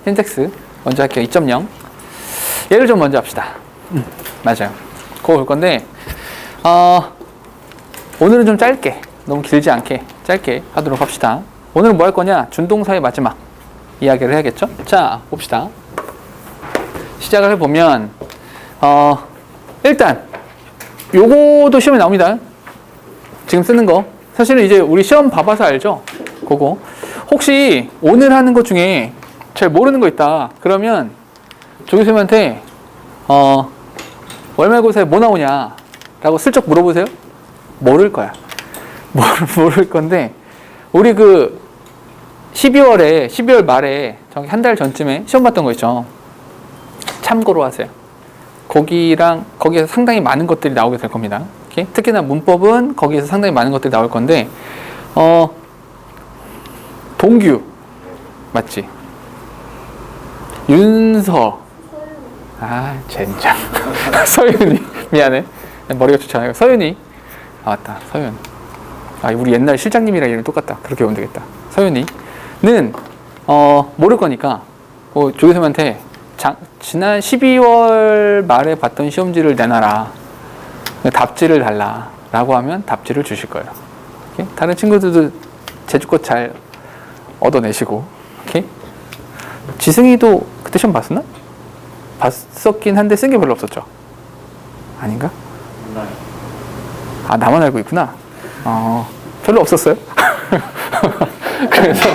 신텍스 먼저 할게요. 2.0. 얘를 좀 먼저 합시다. 맞아요. 그거 볼 건데, 오늘은 좀 짧게, 너무 길지 않게 짧게 하도록 합시다. 오늘은 뭐 할 거냐? 준동사의 마지막 이야기를 해야겠죠? 자, 봅시다. 시작을 해보면, 일단, 요거도 시험에 나옵니다. 지금 쓰는 거. 사실은 이제 우리 시험 봐봐서 알죠? 그거. 혹시 오늘 하는 것 중에 잘 모르는 거 있다. 그러면 조교수님한테, 월말고사에 뭐 나오냐? 라고 슬쩍 물어보세요. 모를 거야. 모를 건데, 우리 12월 말에, 저기 한 달 전쯤에 시험 봤던 거 있죠? 참고로 하세요. 거기에서 상당히 많은 것들이 나오게 될 겁니다. 오케이? 특히나 문법은 거기에서 상당히 많은 것들이 나올 건데, 동규, 맞지? 윤서, 젠장. 서윤이, 미안해. 머리가 좋지 않아요. 서윤이. 맞다. 서윤. 우리 옛날 실장님이랑 이름이 똑같다. 그렇게 보면 되겠다. 서윤이는, 모를 거니까, 조교수님한테 지난 12월 말에 봤던 시험지를 내놔라. 답지를 달라. 라고 하면 답지를 주실 거예요. 오케이? 다른 친구들도 제주껏 잘 얻어내시고. 오케이? 지승이도 그때 시험 봤었나? 봤었긴 한데 쓴 게 별로 없었죠. 아닌가? 나만 알고 있구나. 별로 없었어요. 그래서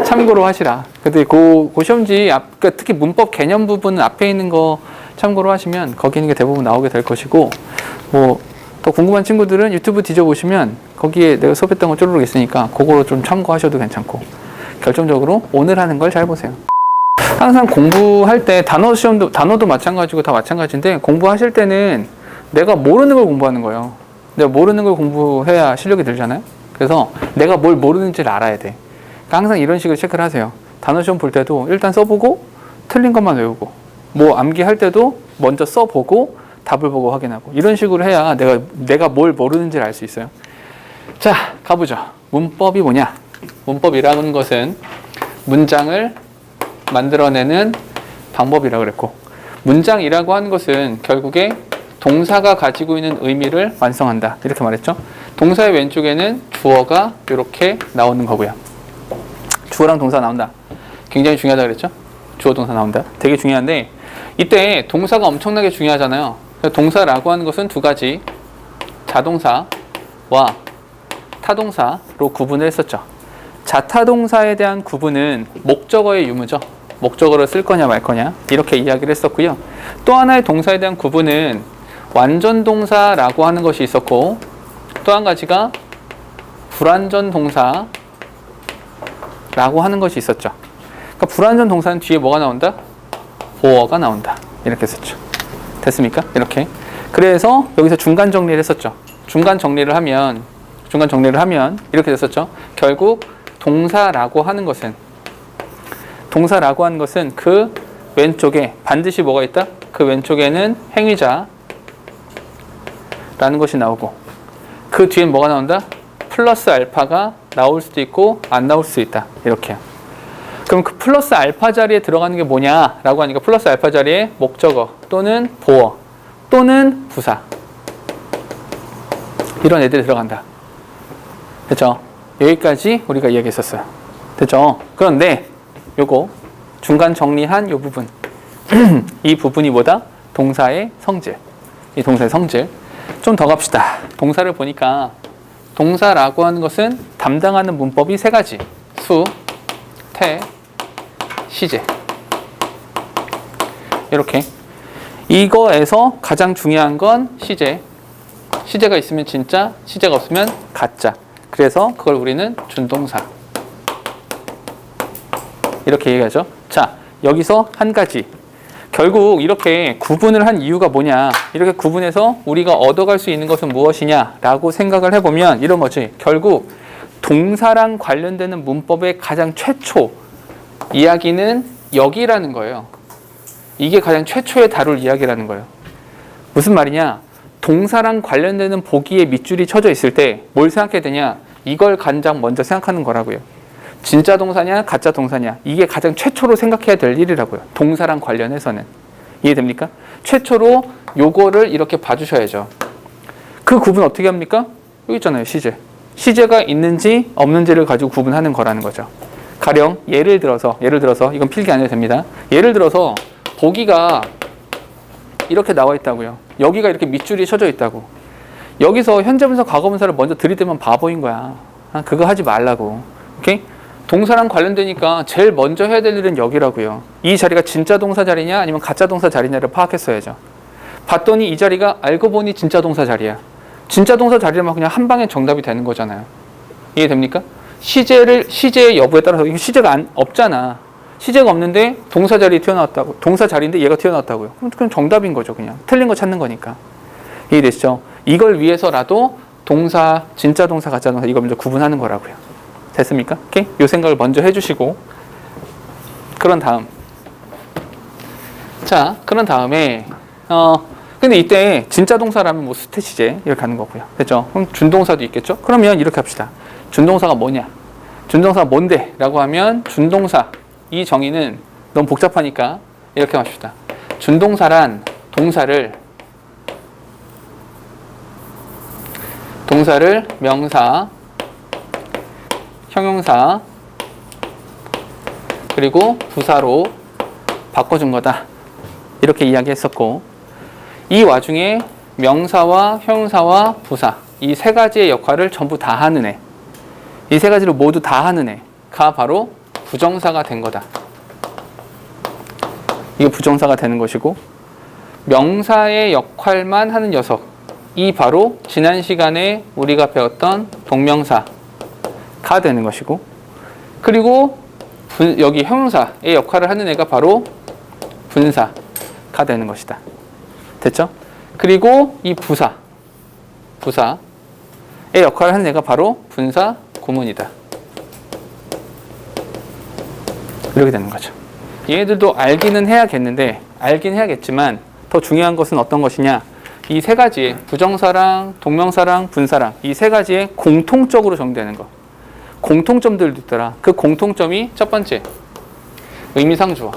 참고로 하시라. 근데 그 시험지 특히 문법 개념 부분은 앞에 있는 거 참고로 하시면 거기 있는 게 대부분 나오게 될 것이고, 더 궁금한 친구들은 유튜브 뒤져보시면 거기에 내가 수업했던 거 쪼르륵 있으니까 그거로 좀 참고하셔도 괜찮고, 결정적으로 오늘 하는 걸 잘 보세요. 항상 공부할 때 단어도 마찬가지고 다 마찬가지인데, 공부하실 때는 내가 모르는 걸 공부하는 거예요. 내가 모르는 걸 공부해야 실력이 늘잖아요. 그래서 내가 뭘 모르는지를 알아야 돼. 그러니까 항상 이런 식으로 체크를 하세요. 단어 시험 볼 때도 일단 써보고 틀린 것만 외우고, 암기할 때도 먼저 써보고 답을 보고 확인하고, 이런 식으로 해야 내가 뭘 모르는지를 알 수 있어요. 자, 가보죠. 문법이 뭐냐? 문법이라는 것은 문장을 만들어내는 방법이라고 그랬고, 문장이라고 하는 것은 결국에 동사가 가지고 있는 의미를 완성한다. 이렇게 말했죠. 동사의 왼쪽에는 주어가 이렇게 나오는 거고요. 주어랑 동사 나온다. 굉장히 중요하다 그랬죠. 주어 동사 나온다. 되게 중요한데, 이때 동사가 엄청나게 중요하잖아요. 동사라고 하는 것은 두 가지, 자동사와 타동사로 구분을 했었죠. 자타동사에 대한 구분은 목적어의 유무죠. 목적어를 쓸 거냐 말 거냐, 이렇게 이야기를 했었고요. 또 하나의 동사에 대한 구분은 완전 동사라고 하는 것이 있었고, 또 한 가지가 불완전 동사라고 하는 것이 있었죠. 그러니까 불완전 동사는 뒤에 뭐가 나온다? 보어가 나온다. 이렇게 했었죠. 됐습니까? 이렇게. 그래서 여기서 중간 정리를 했었죠. 중간 정리를 하면 이렇게 됐었죠. 결국 동사라고 하는 것은 그 왼쪽에 반드시 뭐가 있다? 그 왼쪽에는 행위자라는 것이 나오고, 그 뒤엔 뭐가 나온다? 플러스 알파가 나올 수도 있고 안 나올 수도 있다. 이렇게요. 그럼 그 플러스 알파 자리에 들어가는 게 뭐냐라고 하니까, 플러스 알파 자리에 목적어 또는 보어 또는 부사, 이런 애들이 들어간다. 됐죠? 여기까지 우리가 이야기했었어요. 됐죠? 그런데 요거 중간 정리한 요 부분 이 부분이 뭐다? 동사의 성질. 이 동사의 성질 좀 더 갑시다. 동사를 보니까 동사라고 하는 것은 담당하는 문법이 세 가지. 수, 태, 시제. 이렇게. 이거에서 가장 중요한 건 시제. 시제가 있으면 진짜, 시제가 없으면 가짜. 그래서 그걸 우리는 준동사, 이렇게 얘기하죠. 자, 여기서 한 가지. 결국 이렇게 구분을 한 이유가 뭐냐, 이렇게 구분해서 우리가 얻어갈 수 있는 것은 무엇이냐라고 생각을 해보면 이런 거지. 결국 동사랑 관련되는 문법의 가장 최초 이야기는 여기라는 거예요. 이게 가장 최초에 다룰 이야기라는 거예요. 무슨 말이냐? 동사랑 관련되는 보기에 밑줄이 쳐져 있을 때 뭘 생각해야 되냐? 이걸 가장 먼저 생각하는 거라고요. 진짜 동사냐 가짜 동사냐 이게 가장 최초로 생각해야 될 일이라고요. 동사랑 관련해서는. 이해됩니까? 최초로 요거를 이렇게 봐주셔야죠. 그 구분 어떻게 합니까? 여기 있잖아요. 시제. 시제가 있는지 없는지를 가지고 구분하는 거라는 거죠. 가령 예를 들어서 이건 필기 안 해도 됩니다. 예를 들어서 보기가 이렇게 나와 있다고요. 여기가 이렇게 밑줄이 쳐져 있다고. 여기서 현재분사 과거분사를 먼저 들이대면 바보인 거야. 그거 하지 말라고. 오케이? 동사랑 관련되니까 제일 먼저 해야 될 일은 여기라고요. 이 자리가 진짜 동사 자리냐 아니면 가짜 동사 자리냐를 파악했어야죠. 봤더니 이 자리가 알고 보니 진짜 동사 자리야. 진짜 동사 자리라면 그냥 한 방에 정답이 되는 거잖아요. 이해됩니까? 시제의 여부에 따라서 이거 시제가 없잖아. 시제가 없는데 동사 자리에 튀어나왔다고. 동사 자리인데 얘가 튀어나왔다고요. 그럼 정답인 거죠. 그냥 틀린 거 찾는 거니까. 이해되시죠? 이걸 위해서라도 동사, 진짜 동사, 가짜 동사 이걸 먼저 구분하는 거라고요. 됐습니까? 오케이? 요 생각을 먼저 해주시고 그런 다음에 근데 이때 진짜 동사라면 뭐 수태 시제 이렇게 하는 거고요. 됐죠? 그럼 준동사도 있겠죠? 그러면 이렇게 합시다. 준동사가 뭐냐? 준동사가 뭔데? 라고 하면 준동사 이 정의는 너무 복잡하니까 이렇게 합시다. 준동사란 동사를 명사, 형용사, 그리고 부사로 바꿔준 거다. 이렇게 이야기했었고 이 와중에 명사와 형용사와 부사 이 세 가지의 역할을 전부 다 하는 애, 이 세 가지를 모두 다 하는 애가 바로 부정사가 된 거다. 이게 부정사가 되는 것이고 명사의 역할만 하는 녀석 이 바로 지난 시간에 우리가 배웠던 동명사가 되는 것이고 그리고 여기 형용사의 역할을 하는 애가 바로 분사가 되는 것이다. 됐죠? 그리고 이 부사의 역할을 하는 애가 바로 분사 구문이다. 이렇게 되는 거죠. 얘네들도 알긴 해야겠지만 더 중요한 것은 어떤 것이냐? 이 세 가지의 부정사랑 동명사랑 분사랑 이 세 가지의 공통적으로 정되는 것. 공통점들도 있더라. 그 공통점이 첫 번째 의미상 주어.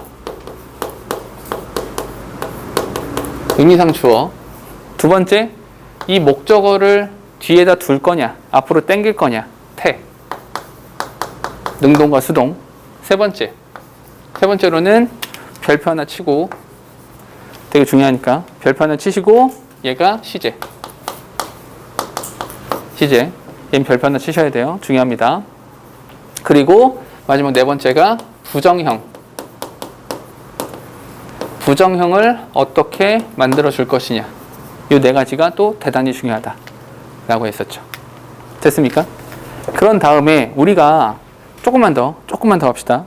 두 번째 이 목적어를 뒤에다 둘 거냐 앞으로 당길 거냐 태. 능동과 수동. 세 번째로는 별표 하나 치고 되게 중요하니까 별표 하나 치시고 얘가 시제. 얘는 별표 하나 치셔야 돼요. 중요합니다. 그리고 마지막 네 번째가 부정형을 어떻게 만들어 줄 것이냐. 이 네 가지가 또 대단히 중요하다라고 했었죠. 됐습니까? 그런 다음에 우리가 조금만 더 합시다.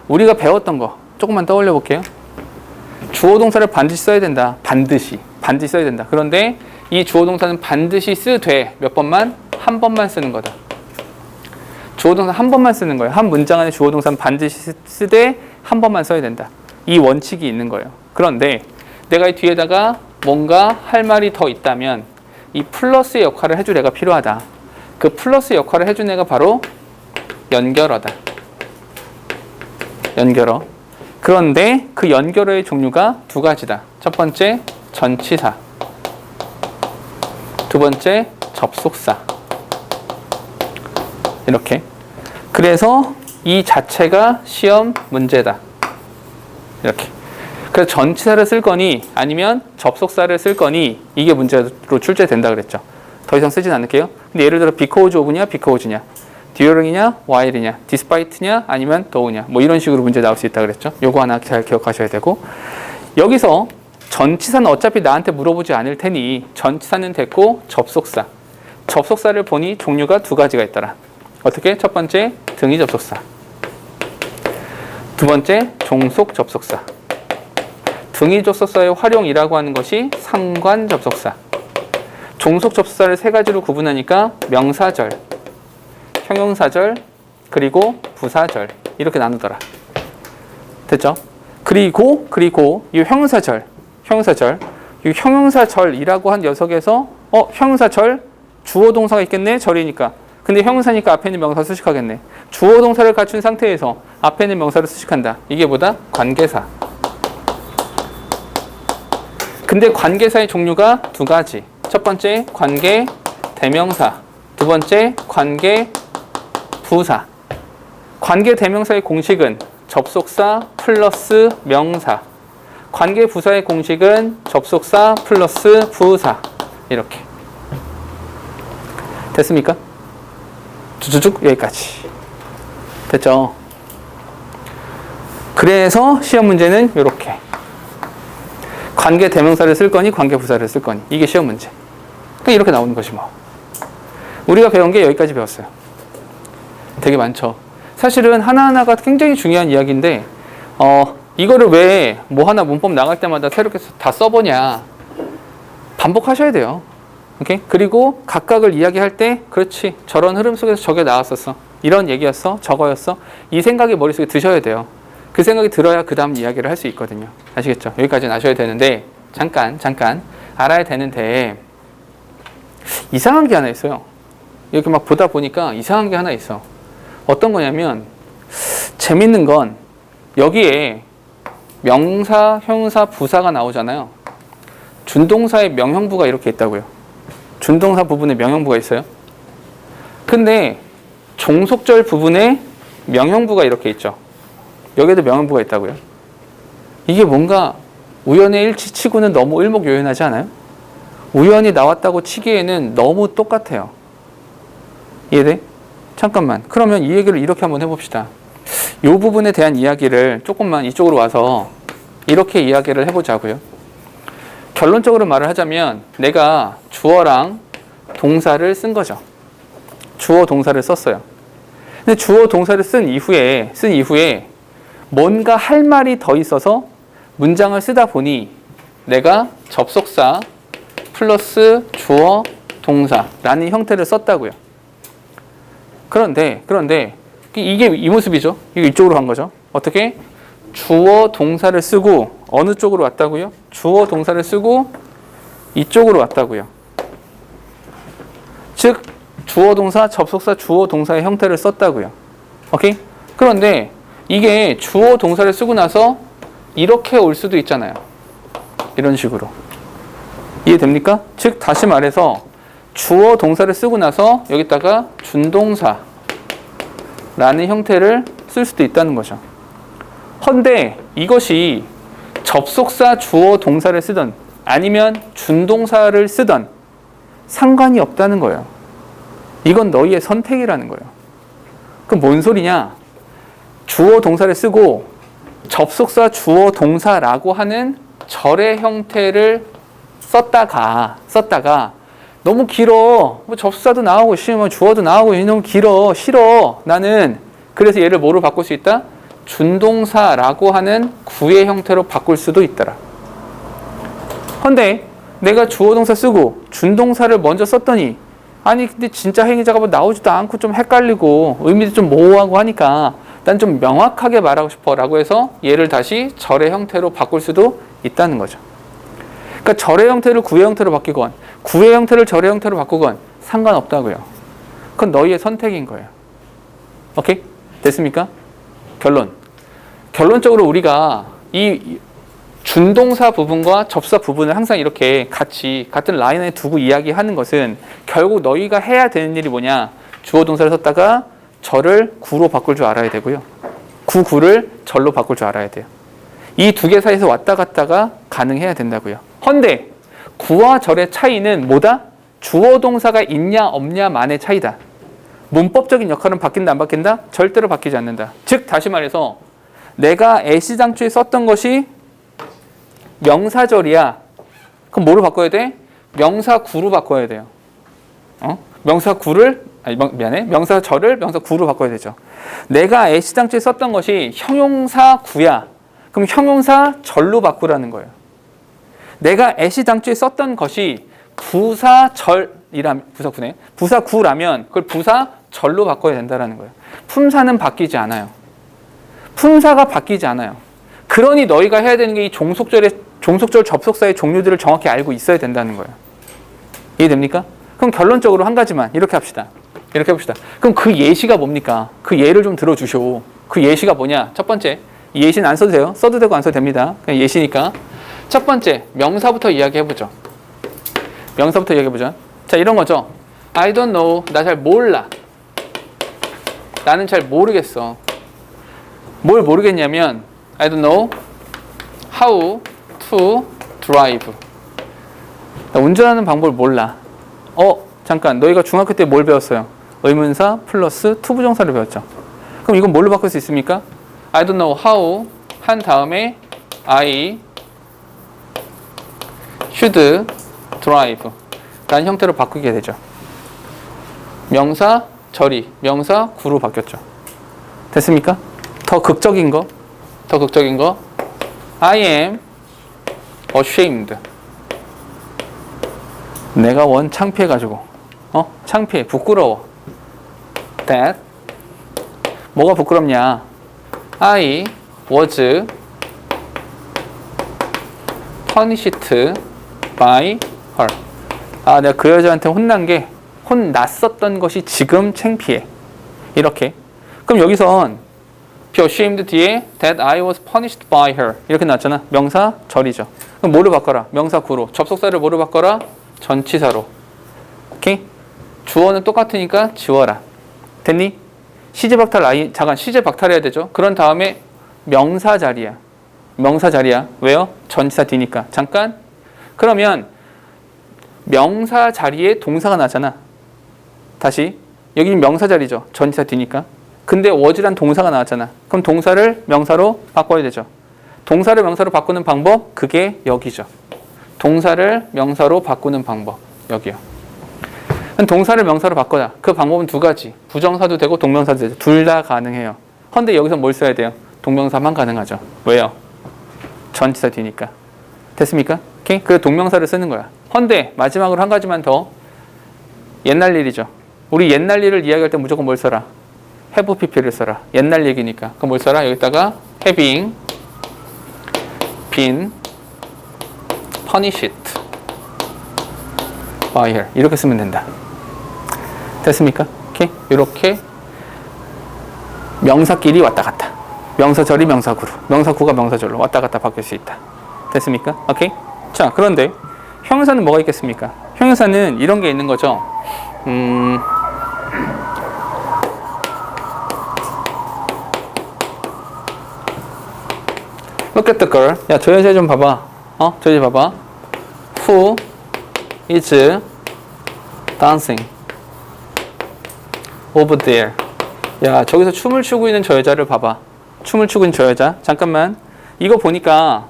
우리가 배웠던 거 조금만 떠올려 볼게요. 주어 동사를 반드시 써야 된다. 반드시 써야 된다. 그런데 이 주어 동사는 반드시 쓰되 몇 번만? 한 번만 쓰는 거다. 주어 동사 한 번만 쓰는 거예요. 한 문장 안에 주어 동사는 반드시 쓰되 한 번만 써야 된다. 이 원칙이 있는 거예요. 그런데 내가 이 뒤에다가 뭔가 할 말이 더 있다면 이 플러스의 역할을 해줄 애가 필요하다. 그 플러스 역할을 해준 애가 바로 연결어다. 연결어. 그런데 그 연결어의 종류가 두 가지다. 첫 번째 전치사, 두 번째 접속사. 이렇게. 그래서 이 자체가 시험 문제다. 이렇게. 그래서 전치사를 쓸 거니 아니면 접속사를 쓸 거니 이게 문제로 출제된다 그랬죠. 더 이상 쓰진 않을게요. 근데 예를 들어 because of냐 because냐, during이냐 while이냐, despite냐 아니면 though냐 뭐 이런 식으로 문제 나올 수 있다 그랬죠. 요거 하나 잘 기억하셔야 되고 여기서 전치사는 어차피 나한테 물어보지 않을 테니 전치사는 됐고 접속사를 보니 종류가 두 가지가 있더라. 어떻게? 첫 번째 등위 접속사, 두 번째 종속 접속사. 등위 접속사의 활용이라고 하는 것이 상관 접속사. 종속 접속사를 세 가지로 구분하니까 명사절, 형용사절, 그리고 부사절 이렇게 나누더라. 됐죠? 그리고 이 형용사절, 이 형용사절이라고 한 녀석에서 형용사절 주어 동사가 있겠네 절이니까 근데 형용사니까 앞에 있는 명사 수식하겠네. 주어 동사를 갖춘 상태에서 앞에 있는 명사를 수식한다. 이게 뭐다? 관계사. 근데 관계사의 종류가 두 가지. 첫 번째 관계 대명사, 두 번째 관계 부사. 관계 대명사의 공식은 접속사 플러스 명사. 관계 부사의 공식은 접속사 플러스 부사. 이렇게. 됐습니까? 쭉쭉쭉 여기까지. 됐죠? 그래서 시험 문제는 이렇게. 관계 대명사를 쓸 거니 관계 부사를 쓸 거니. 이게 시험 문제. 그냥 이렇게 나오는 것이 뭐. 우리가 배운 게 여기까지 배웠어요. 되게 많죠. 사실은 하나하나가 굉장히 중요한 이야기인데 이거를 왜 뭐 하나 문법 나갈 때마다 새롭게 다 써보냐. 반복하셔야 돼요. 오케이? 그리고 각각을 이야기할 때 그렇지. 저런 흐름 속에서 저게 나왔었어. 이런 얘기였어. 저거였어. 이 생각이 머릿속에 드셔야 돼요. 그 생각이 들어야 그 다음 이야기를 할 수 있거든요. 아시겠죠? 여기까지는 아셔야 되는데 잠깐 알아야 되는데 이상한 게 하나 있어요. 이렇게 막 보다 보니까 이상한 게 하나 있어. 어떤 거냐면 재밌는 건 여기에 명사, 형용사, 부사가 나오잖아요. 준동사의 명형부가 이렇게 있다고요. 준동사 부분에 명형부가 있어요. 근데 종속절 부분에 명형부가 이렇게 있죠. 여기에도 명형부가 있다고요. 이게 뭔가 우연의 일치 치고는 너무 일목요연하지 않아요? 우연히 나왔다고 치기에는 너무 똑같아요. 이해돼? 잠깐만. 그러면 이 얘기를 이렇게 한번 해봅시다. 이 부분에 대한 이야기를 조금만 이쪽으로 와서 이렇게 이야기를 해보자고요. 결론적으로 말을 하자면 내가 주어랑 동사를 쓴 거죠. 주어 동사를 썼어요. 근데 주어 동사를 쓴 이후에 뭔가 할 말이 더 있어서 문장을 쓰다 보니 내가 접속사 플러스 주어 동사라는 형태를 썼다고요. 그런데 이게 이 모습이죠. 이게 이쪽으로 간 거죠. 어떻게? 주어 동사를 쓰고 어느 쪽으로 왔다고요? 주어 동사를 쓰고 이쪽으로 왔다고요. 즉 주어 동사, 접속사, 주어 동사의 형태를 썼다고요. 오케이? 그런데 이게 주어 동사를 쓰고 나서 이렇게 올 수도 있잖아요. 이런 식으로. 이해됩니까? 즉 다시 말해서 주어 동사를 쓰고 나서 여기다가 준동사 라는 형태를 쓸 수도 있다는 거죠. 헌데 이것이 접속사 주어 동사를 쓰던 아니면 준동사를 쓰던 상관이 없다는 거예요. 이건 너희의 선택이라는 거예요. 그럼 뭔 소리냐? 주어 동사를 쓰고 접속사 주어 동사라고 하는 절의 형태를 썼다가 너무 길어. 뭐 접수사도 나오고 뭐 주어도 나오고 너무 길어. 싫어. 나는 그래서 얘를 뭐로 바꿀 수 있다? 준동사라고 하는 구의 형태로 바꿀 수도 있더라. 근데 내가 주어 동사 쓰고 준동사를 먼저 썼더니 아니 근데 진짜 행위자가 뭐 나오지도 않고 좀 헷갈리고 의미도 좀 모호하고 하니까 난 좀 명확하게 말하고 싶어 라고 해서 얘를 다시 절의 형태로 바꿀 수도 있다는 거죠. 그러니까 절의 형태를 구의 형태로 바뀌건 구의 형태를 절의 형태로 바꾸건 상관없다고요. 그건 너희의 선택인 거예요. 오케이? 됐습니까? 결론적으로 우리가 이 준동사 부분과 접사 부분을 항상 이렇게 같은 라인에 두고 이야기하는 것은 결국 너희가 해야 되는 일이 뭐냐? 주어 동사를 썼다가 절을 구로 바꿀 줄 알아야 되고요. 구를 절로 바꿀 줄 알아야 돼요. 이 두 개 사이에서 왔다 갔다가 가능해야 된다고요. 헌데 구와 절의 차이는 뭐다? 주어 동사가 있냐 없냐만의 차이다. 문법적인 역할은 바뀐다 안 바뀐다? 절대로 바뀌지 않는다. 즉 다시 말해서 내가 애시당초에 썼던 것이 명사절이야. 그럼 뭐로 바꿔야 돼? 명사구로 바꿔야 돼요. 명사절을 명사구로 바꿔야 되죠. 내가 애시당초에 썼던 것이 형용사구야. 그럼 형용사절로 바꾸라는 거예요. 내가 애시당초에 썼던 것이 부사구라면 그걸 부사절로 바꿔야 된다는 거예요. 품사는 바뀌지 않아요. 품사가 바뀌지 않아요. 그러니 너희가 해야 되는 게 이 종속절 접속사의 종류들을 정확히 알고 있어야 된다는 거예요. 이해됩니까? 그럼 결론적으로 한 가지만 이렇게 합시다. 이렇게 해봅시다. 그럼 그 예시가 뭡니까? 그 예를 좀 들어주쇼. 그 예시가 뭐냐? 첫 번째, 이 예시는 안 써도 돼요. 써도 되고 안 써도 됩니다. 그냥 예시니까. 첫 번째, 명사부터 이야기해보죠. 명사부터 이야기해보죠. 자, 이런 거죠. I don't know. 나 잘 몰라. 나는 잘 모르겠어. 뭘 모르겠냐면 I don't know how to drive. 나 운전하는 방법을 몰라. 잠깐. 너희가 중학교 때 뭘 배웠어요? 의문사 플러스 투부정사를 배웠죠. 그럼 이건 뭘로 바꿀 수 있습니까? I don't know how 한 다음에 I should drive 라는 형태로 바꾸게 되죠. 명사 절이 명사 구로 바뀌었죠. 됐습니까? 더 극적인 거 I am ashamed. 내가 창피해가지고 창피해 부끄러워. that 뭐가 부끄럽냐? I was punished by her. 내가 그 여자한테 혼났었던 것이 지금 창피해. 이렇게. 그럼 여기선 be ashamed 뒤에 that I was punished by her 이렇게 나왔잖아. 명사 절이죠. 그럼 뭐를 바꿔라? 명사 구로. 접속사를 뭐로 바꿔라? 전치사로. 오케이? 주어는 똑같으니까 지워라. 됐니? 시제 박탈 잠깐 시제 박탈해야 되죠. 그런 다음에 명사 자리야. 왜요? 전치사 뒤니까. 잠깐. 그러면 명사 자리에 동사가 나잖아. 다시. 여기는 명사 자리죠. 전치사 뒤니까. 근데 was란 동사가 나왔잖아. 그럼 동사를 명사로 바꿔야 되죠. 동사를 명사로 바꾸는 방법, 그게 여기죠. 동사를 명사로 바꾸는 방법, 여기요. 동사를 명사로 바꿔라. 그 방법은 두 가지. 부정사도 되고 동명사도 되죠. 둘 다 가능해요. 근데 여기서 뭘 써야 돼요? 동명사만 가능하죠. 왜요? 전치사 뒤니까. 됐습니까? 오케이? 그래서 동명사를 쓰는 거야. 헌데 마지막으로 한 가지만 더. 옛날 일이죠. 우리 옛날 일을 이야기할 때 무조건 뭘 써라? have pp를 써라. 옛날 얘기니까. 그럼 뭘 써라? 여기다가 having been punished by her 이렇게 쓰면 된다. 됐습니까? 오케이? 이렇게 명사끼리 왔다 갔다. 명사절이 명사구로, 명사구가 명사절로 왔다 갔다 바뀔 수 있다. 됐습니까? 오케이? 자, 그런데 형용사는 뭐가 있겠습니까? 형용사는 이런 게 있는 거죠. Look at the girl. 야, 저 여자 좀 봐봐. 저 여자 봐봐. Who is dancing over there. 야, 저기서 춤을 추고 있는 저 여자를 봐봐. 춤을 추고 있는 저 여자. 잠깐만. 이거 보니까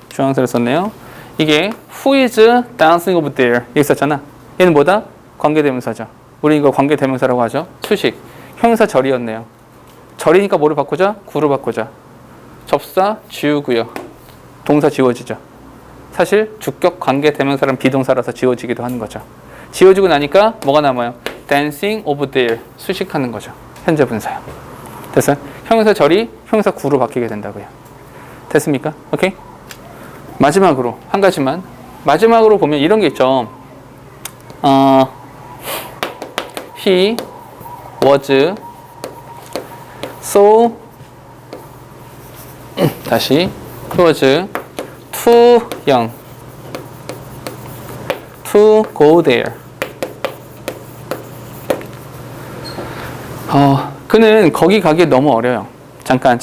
중앙사를 썼네요. 이게 Who is dancing over there. 여기 썼잖아. 얘는 뭐다? 관계대명사죠. 우리 이거 관계대명사라고 하죠. 수식. 형용사 절이었네요. 절이니까 뭐를 바꾸자? 구로 바꾸자. 접사 지우고요. 동사 지워지죠. 사실 주격 관계대명사는 비동사라서 지워지기도 하는 거죠. 지워지고 나니까 뭐가 남아요? dancing over there. 수식하는 거죠. 현재 분사요. 됐어요? 형용사 절이 형용사 구로 바뀌게 된다고요. 됐습니까? 오케이? 마지막으로 한 가지만. 마지막으로 보면 이런 게 있죠. He was so 다시 he was too young to go there. 그는 거기 가기에 너무 어려요. 잠깐.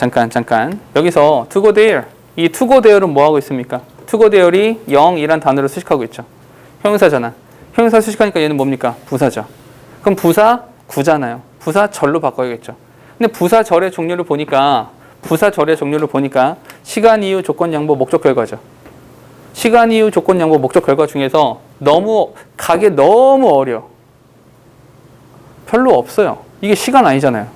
여기서 to go there. 이 to go there은 뭐 하고 있습니까? to go there이 영이란 단어를 수식하고 있죠. 형용사잖아. 형용사 수식하니까 얘는 뭡니까? 부사죠. 그럼 부사 구잖아요. 부사 절로 바꿔야겠죠. 근데 부사 절의 종류를 보니까 시간, 이유, 조건, 양보, 목적, 결과죠. 시간, 이유, 조건, 양보, 목적, 결과 중에서 가게 너무 어려. 별로 없어요. 이게 시간 아니잖아요.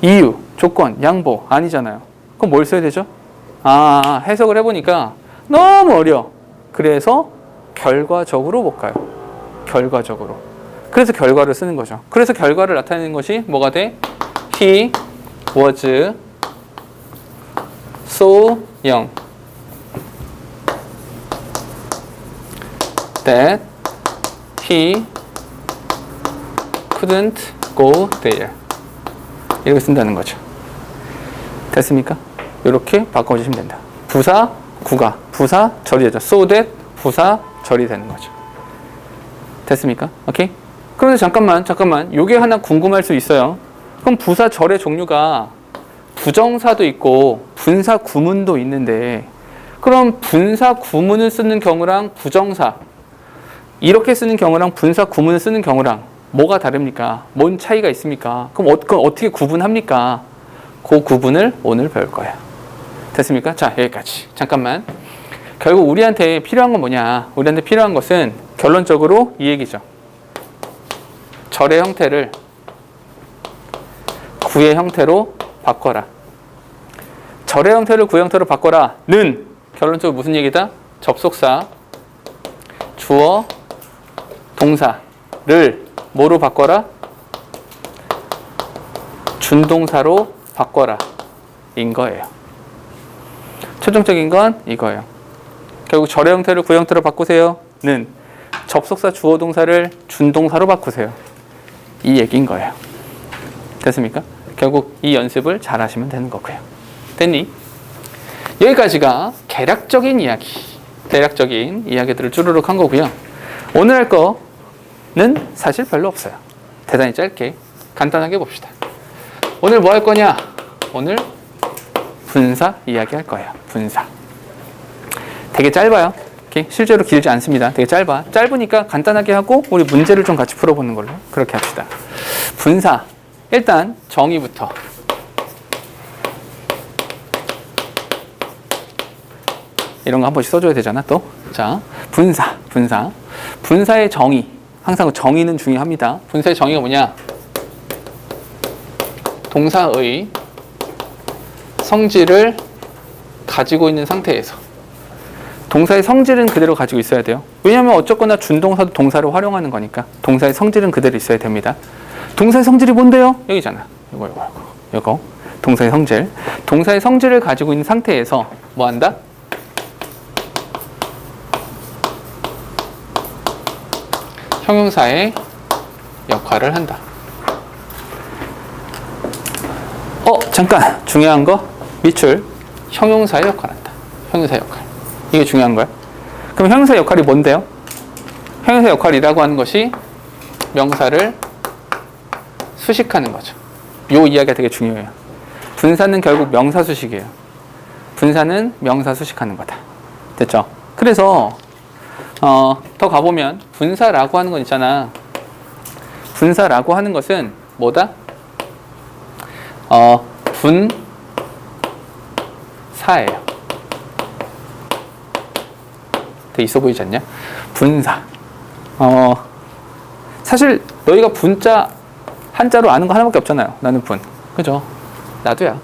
이유, 조건, 양보 아니잖아요. 그럼 뭘 써야 되죠? 해석을 해보니까 너무 어려. 그래서 결과적으로 못 가요. 결과적으로. 그래서 결과를 쓰는 거죠. 그래서 결과를 나타내는 것이 뭐가 돼? He was so young that he couldn't go there. 이렇게 쓴다는 거죠. 됐습니까? 이렇게 바꿔주시면 된다. 부사, 구가, 부사, 절이 되죠. so that, 부사, 절이 되는 거죠. 됐습니까? 오케이? 그런데 잠깐만. 요게 하나 궁금할 수 있어요. 그럼 부사, 절의 종류가 부정사도 있고 분사, 구문도 있는데 그럼 분사, 구문을 쓰는 경우랑 부정사 이렇게 쓰는 경우랑 분사, 구문을 쓰는 경우랑 뭐가 다릅니까? 뭔 차이가 있습니까? 그럼 어떻게 구분합니까? 그 구분을 오늘 배울 거예요. 됐습니까? 자, 여기까지. 잠깐만. 결국 우리한테 필요한 건 뭐냐? 우리한테 필요한 것은 결론적으로 이 얘기죠. 절의 형태를 구의 형태로 바꿔라. 절의 형태를 구의 형태로 바꿔라. 는 결론적으로 무슨 얘기다? 접속사, 주어, 동사를 뭐로 바꿔라? 준동사로 바꿔라. 인 거예요. 최종적인 건 이거예요. 결국 절의 형태를 구의 형태로 바꾸세요. 는 접속사, 주어, 동사를 준동사로 바꾸세요. 이 얘기인 거예요. 됐습니까? 결국 이 연습을 잘 하시면 되는 거고요. 됐니? 여기까지가 개략적인 이야기들을 쭈루룩 한 거고요. 오늘 할 거는 사실 별로 없어요. 대단히 짧게 간단하게 봅시다. 오늘 뭐 할 거냐? 오늘 분사 이야기 할 거예요. 분사. 되게 짧아요. 오케이? 실제로 길지 않습니다. 되게 짧아. 짧으니까 간단하게 하고 우리 문제를 좀 같이 풀어보는 걸로 그렇게 합시다. 분사. 일단 정의부터. 이런 거 한 번씩 써줘야 되잖아 또. 자, 분사. 분사의 정의. 항상 정의는 중요합니다. 분사의 정의가 뭐냐? 동사의 성질을 가지고 있는 상태에서 동사의 성질은 그대로 가지고 있어야 돼요. 왜냐하면 어쨌거나 준동사도 동사를 활용하는 거니까 동사의 성질은 그대로 있어야 됩니다. 동사의 성질이 뭔데요? 여기잖아. 이거. 동사의 성질. 동사의 성질을 가지고 있는 상태에서 뭐 한다? 형용사의 역할을 한다. 잠깐 중요한 거 밑줄. 형용사의 역할을 한다. 형용사의 역할. 이게 중요한 거야. 그럼 형용사의 역할이 뭔데요? 형용사의 역할이라고 하는 것이 명사를 수식하는 거죠. 요 이야기가 되게 중요해요. 분사는 결국 명사 수식이에요. 분사는 명사 수식하는 거다. 됐죠? 그래서 더 가보면 분사라고 하는 건 있잖아. 분사라고 하는 것은 뭐다? 분사예요. 되게 있어 보이지 않냐? 분사. 사실 너희가 분자 한자로 아는 거 하나밖에 없잖아요. 나는 분. 그죠? 나도야.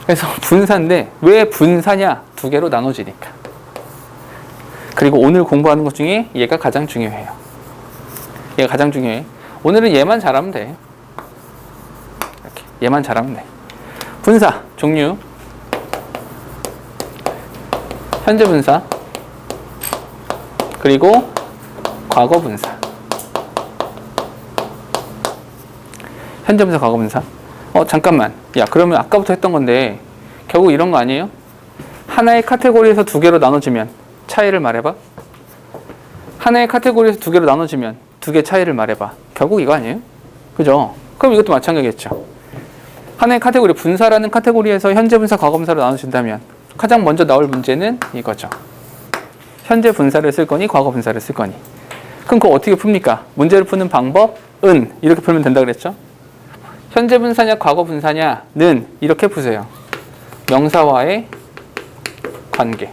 그래서 분사인데 왜 분사냐? 두 개로 나눠지니까. 그리고 오늘 공부하는 것 중에 얘가 가장 중요해요. 얘가 가장 중요해. 오늘은 얘만 잘하면 돼. 이렇게. 얘만 잘하면 돼. 분사 종류. 현재 분사. 그리고 과거 분사. 현재 분사, 과거 분사. 잠깐만. 야, 그러면 아까부터 했던 건데 결국 이런 거 아니에요? 하나의 카테고리에서 두 개로 나눠지면 차이를 말해봐. 하나의 카테고리에서 두 개로 나눠지면 두 개 차이를 말해봐. 결국 이거 아니에요? 그죠? 그럼 이것도 마찬가지겠죠. 하나의 카테고리, 분사라는 카테고리에서 현재 분사, 과거 분사로 나눠진다면 가장 먼저 나올 문제는 이거죠. 현재 분사를 쓸 거니 과거 분사를 쓸 거니. 그럼 그거 어떻게 풉니까? 문제를 푸는 방법은 이렇게 풀면 된다 그랬죠? 현재 분사냐 과거 분사냐는 이렇게 푸세요. 명사와의 관계.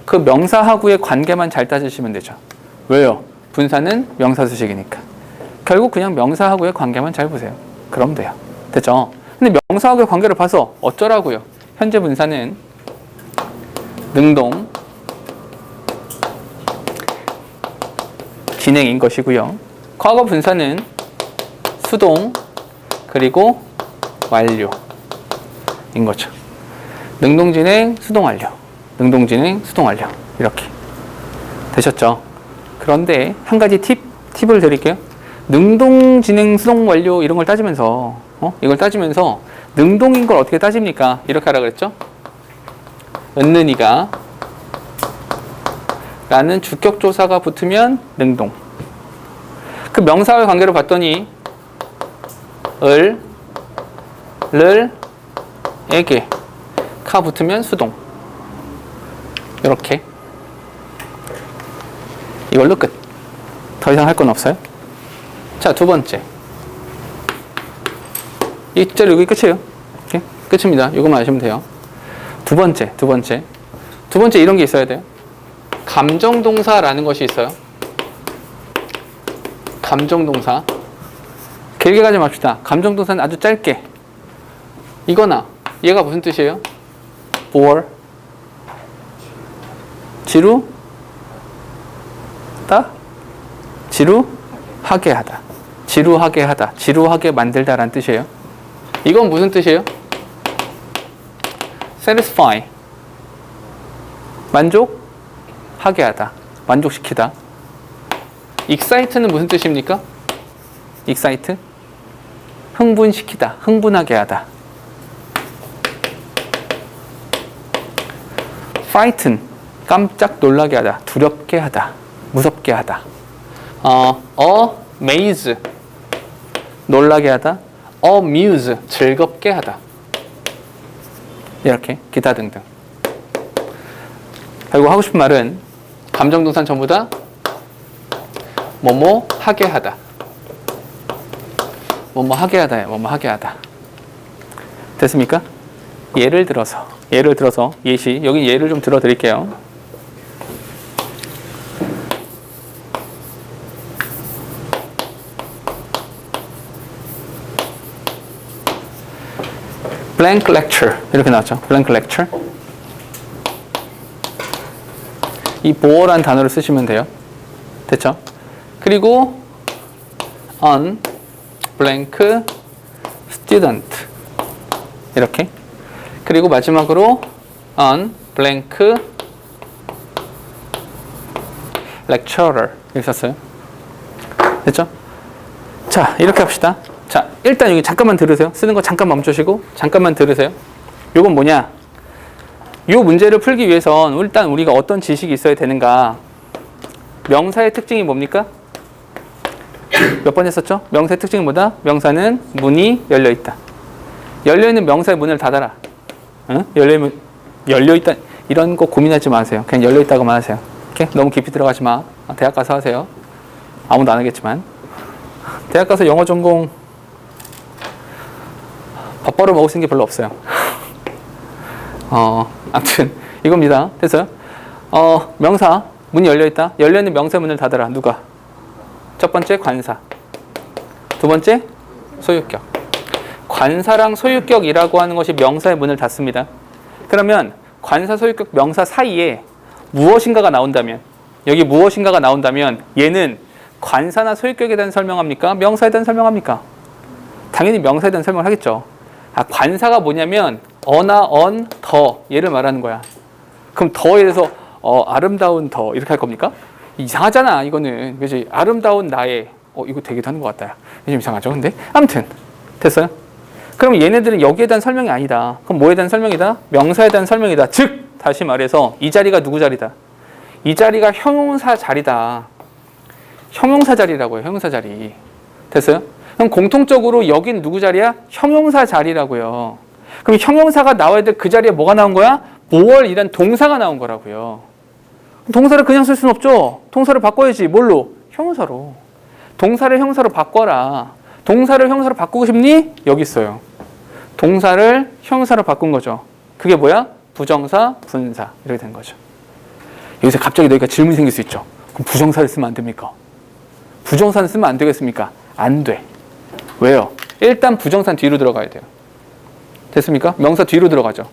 그 명사하고의 관계만 잘 따지시면 되죠. 왜요? 분사는 명사 수식이니까. 결국 그냥 명사하고의 관계만 잘 보세요. 그럼 돼요. 됐죠? 근데 명사하고의 관계를 봐서 어쩌라고요? 현재 분사는 능동 진행인 것이고요. 과거 분사는 수동 그리고 완료인 거죠. 능동 진행, 수동 완료. 능동 진행, 수동 완료. 이렇게 되셨죠? 그런데 한 가지 팁을 드릴게요. 능동 진행 수동 완료 이런 걸 따지면서 이걸 따지면서 능동인 걸 어떻게 따집니까? 이렇게 하라 그랬죠? 은는이가 라는 주격조사가 붙으면 능동. 그 명사와의 관계를 봤더니 을, 를, 에게 가 붙으면 수동. 이렇게 이걸로 끝. 더 이상 할 건 없어요. 자, 두 번째. 이 주제로 여기 끝이에요. 이렇게 끝입니다. 이것만 아시면 돼요. 두 번째 이런 게 있어야 돼요. 감정동사라는 것이 있어요. 감정동사. 길게 가지 맙시다. 감정동사는 아주 짧게. 이거나 얘가 무슨 뜻이에요? bore 지루하게 하다. 지루하게 만들다 라는 뜻이에요. 이건 무슨 뜻이에요? satisfy 만족하게 하다. 만족시키다. excite는 무슨 뜻입니까? excite 흥분시키다. 흥분하게 하다. frighten 깜짝 놀라게 하다. 두렵게 하다. 무섭게 하다. amaze 놀라게 하다. amuse 즐겁게 하다. 이렇게 기타 등등. 결국 하고 싶은 말은 감정동사는 전부 다 뭐뭐 하게 하다. 뭐뭐 하게 하다예요. 뭐뭐 하게 하다. 됐습니까? 예를 들어서 예시 여기 예를 좀 들어 드릴게요. blank lecture 이렇게 나왔죠. blank lecture. 이 bore란 단어를 쓰시면 돼요. 됐죠? 그리고 on blank student 이렇게. 그리고 마지막으로 on blank lecturer 이렇게 썼어요. 됐죠? 자, 이렇게 합시다. 자, 일단 여기 잠깐만 들으세요. 쓰는 거 잠깐 멈추시고 잠깐만 들으세요. 요건 뭐냐? 요 문제를 풀기 위해선 일단 우리가 어떤 지식이 있어야 되는가? 명사의 특징이 뭡니까? 몇 번 했었죠? 명사의 특징이 뭐다? 명사는 문이 열려있다. 열려있는 명사의 문을 닫아라. 응? 열려있다. 이런 거 고민하지 마세요. 그냥 열려있다고만 하세요. 오케이? 너무 깊이 들어가지 마. 대학 가서 하세요. 아무도 안 하겠지만. 대학 가서 영어 전공 밥 벌어 먹을 수 있는 게 별로 없어요. 아무튼 이겁니다. 됐어요? 명사 문이 열려있다. 열려있는 명사의 문을 닫아라. 누가? 첫 번째 관사. 두 번째 소유격. 관사랑 소유격이라고 하는 것이 명사의 문을 닫습니다. 그러면 관사, 소유격, 명사 사이에 무엇인가가 나온다면, 여기 무엇인가가 나온다면 얘는 관사나 소유격에 대한 설명합니까? 명사에 대한 설명합니까? 당연히 명사에 대한 설명을 하겠죠. 관사가 뭐냐면 어나 언, 더 얘를 말하는 거야. 그럼 더에 대해서 아름다운 더 이렇게 할 겁니까? 이상하잖아 이거는. 그지? 아름다운 나의 이거 되기도 하는 것 같다. 좀 이상하죠 근데? 아무튼 됐어요? 그럼 얘네들은 여기에 대한 설명이 아니다. 그럼 뭐에 대한 설명이다? 명사에 대한 설명이다. 즉 다시 말해서 이 자리가 누구 자리다? 이 자리가 형용사 자리다. 형용사 자리라고요. 형용사 자리. 됐어요? 그럼 공통적으로 여긴 누구 자리야? 형용사 자리라고요. 그럼 형용사가 나와야 될 그 자리에 뭐가 나온 거야? more이란 동사가 나온 거라고요. 동사를 그냥 쓸 수는 없죠. 동사를 바꿔야지. 뭘로? 형용사로. 동사를 형용사로 바꿔라. 동사를 형용사로 바꾸고 싶니? 여기 있어요. 동사를 형용사로 바꾼 거죠. 그게 뭐야? 부정사, 분사 이렇게 된 거죠. 여기서 갑자기 너희가 질문이 생길 수 있죠. 그럼 부정사를 쓰면 안 됩니까? 부정사는 쓰면 안 되겠습니까? 안 돼. 왜요? 일단 부정사는 뒤로 들어가야 돼요. 됐습니까? 명사 뒤로 들어가죠.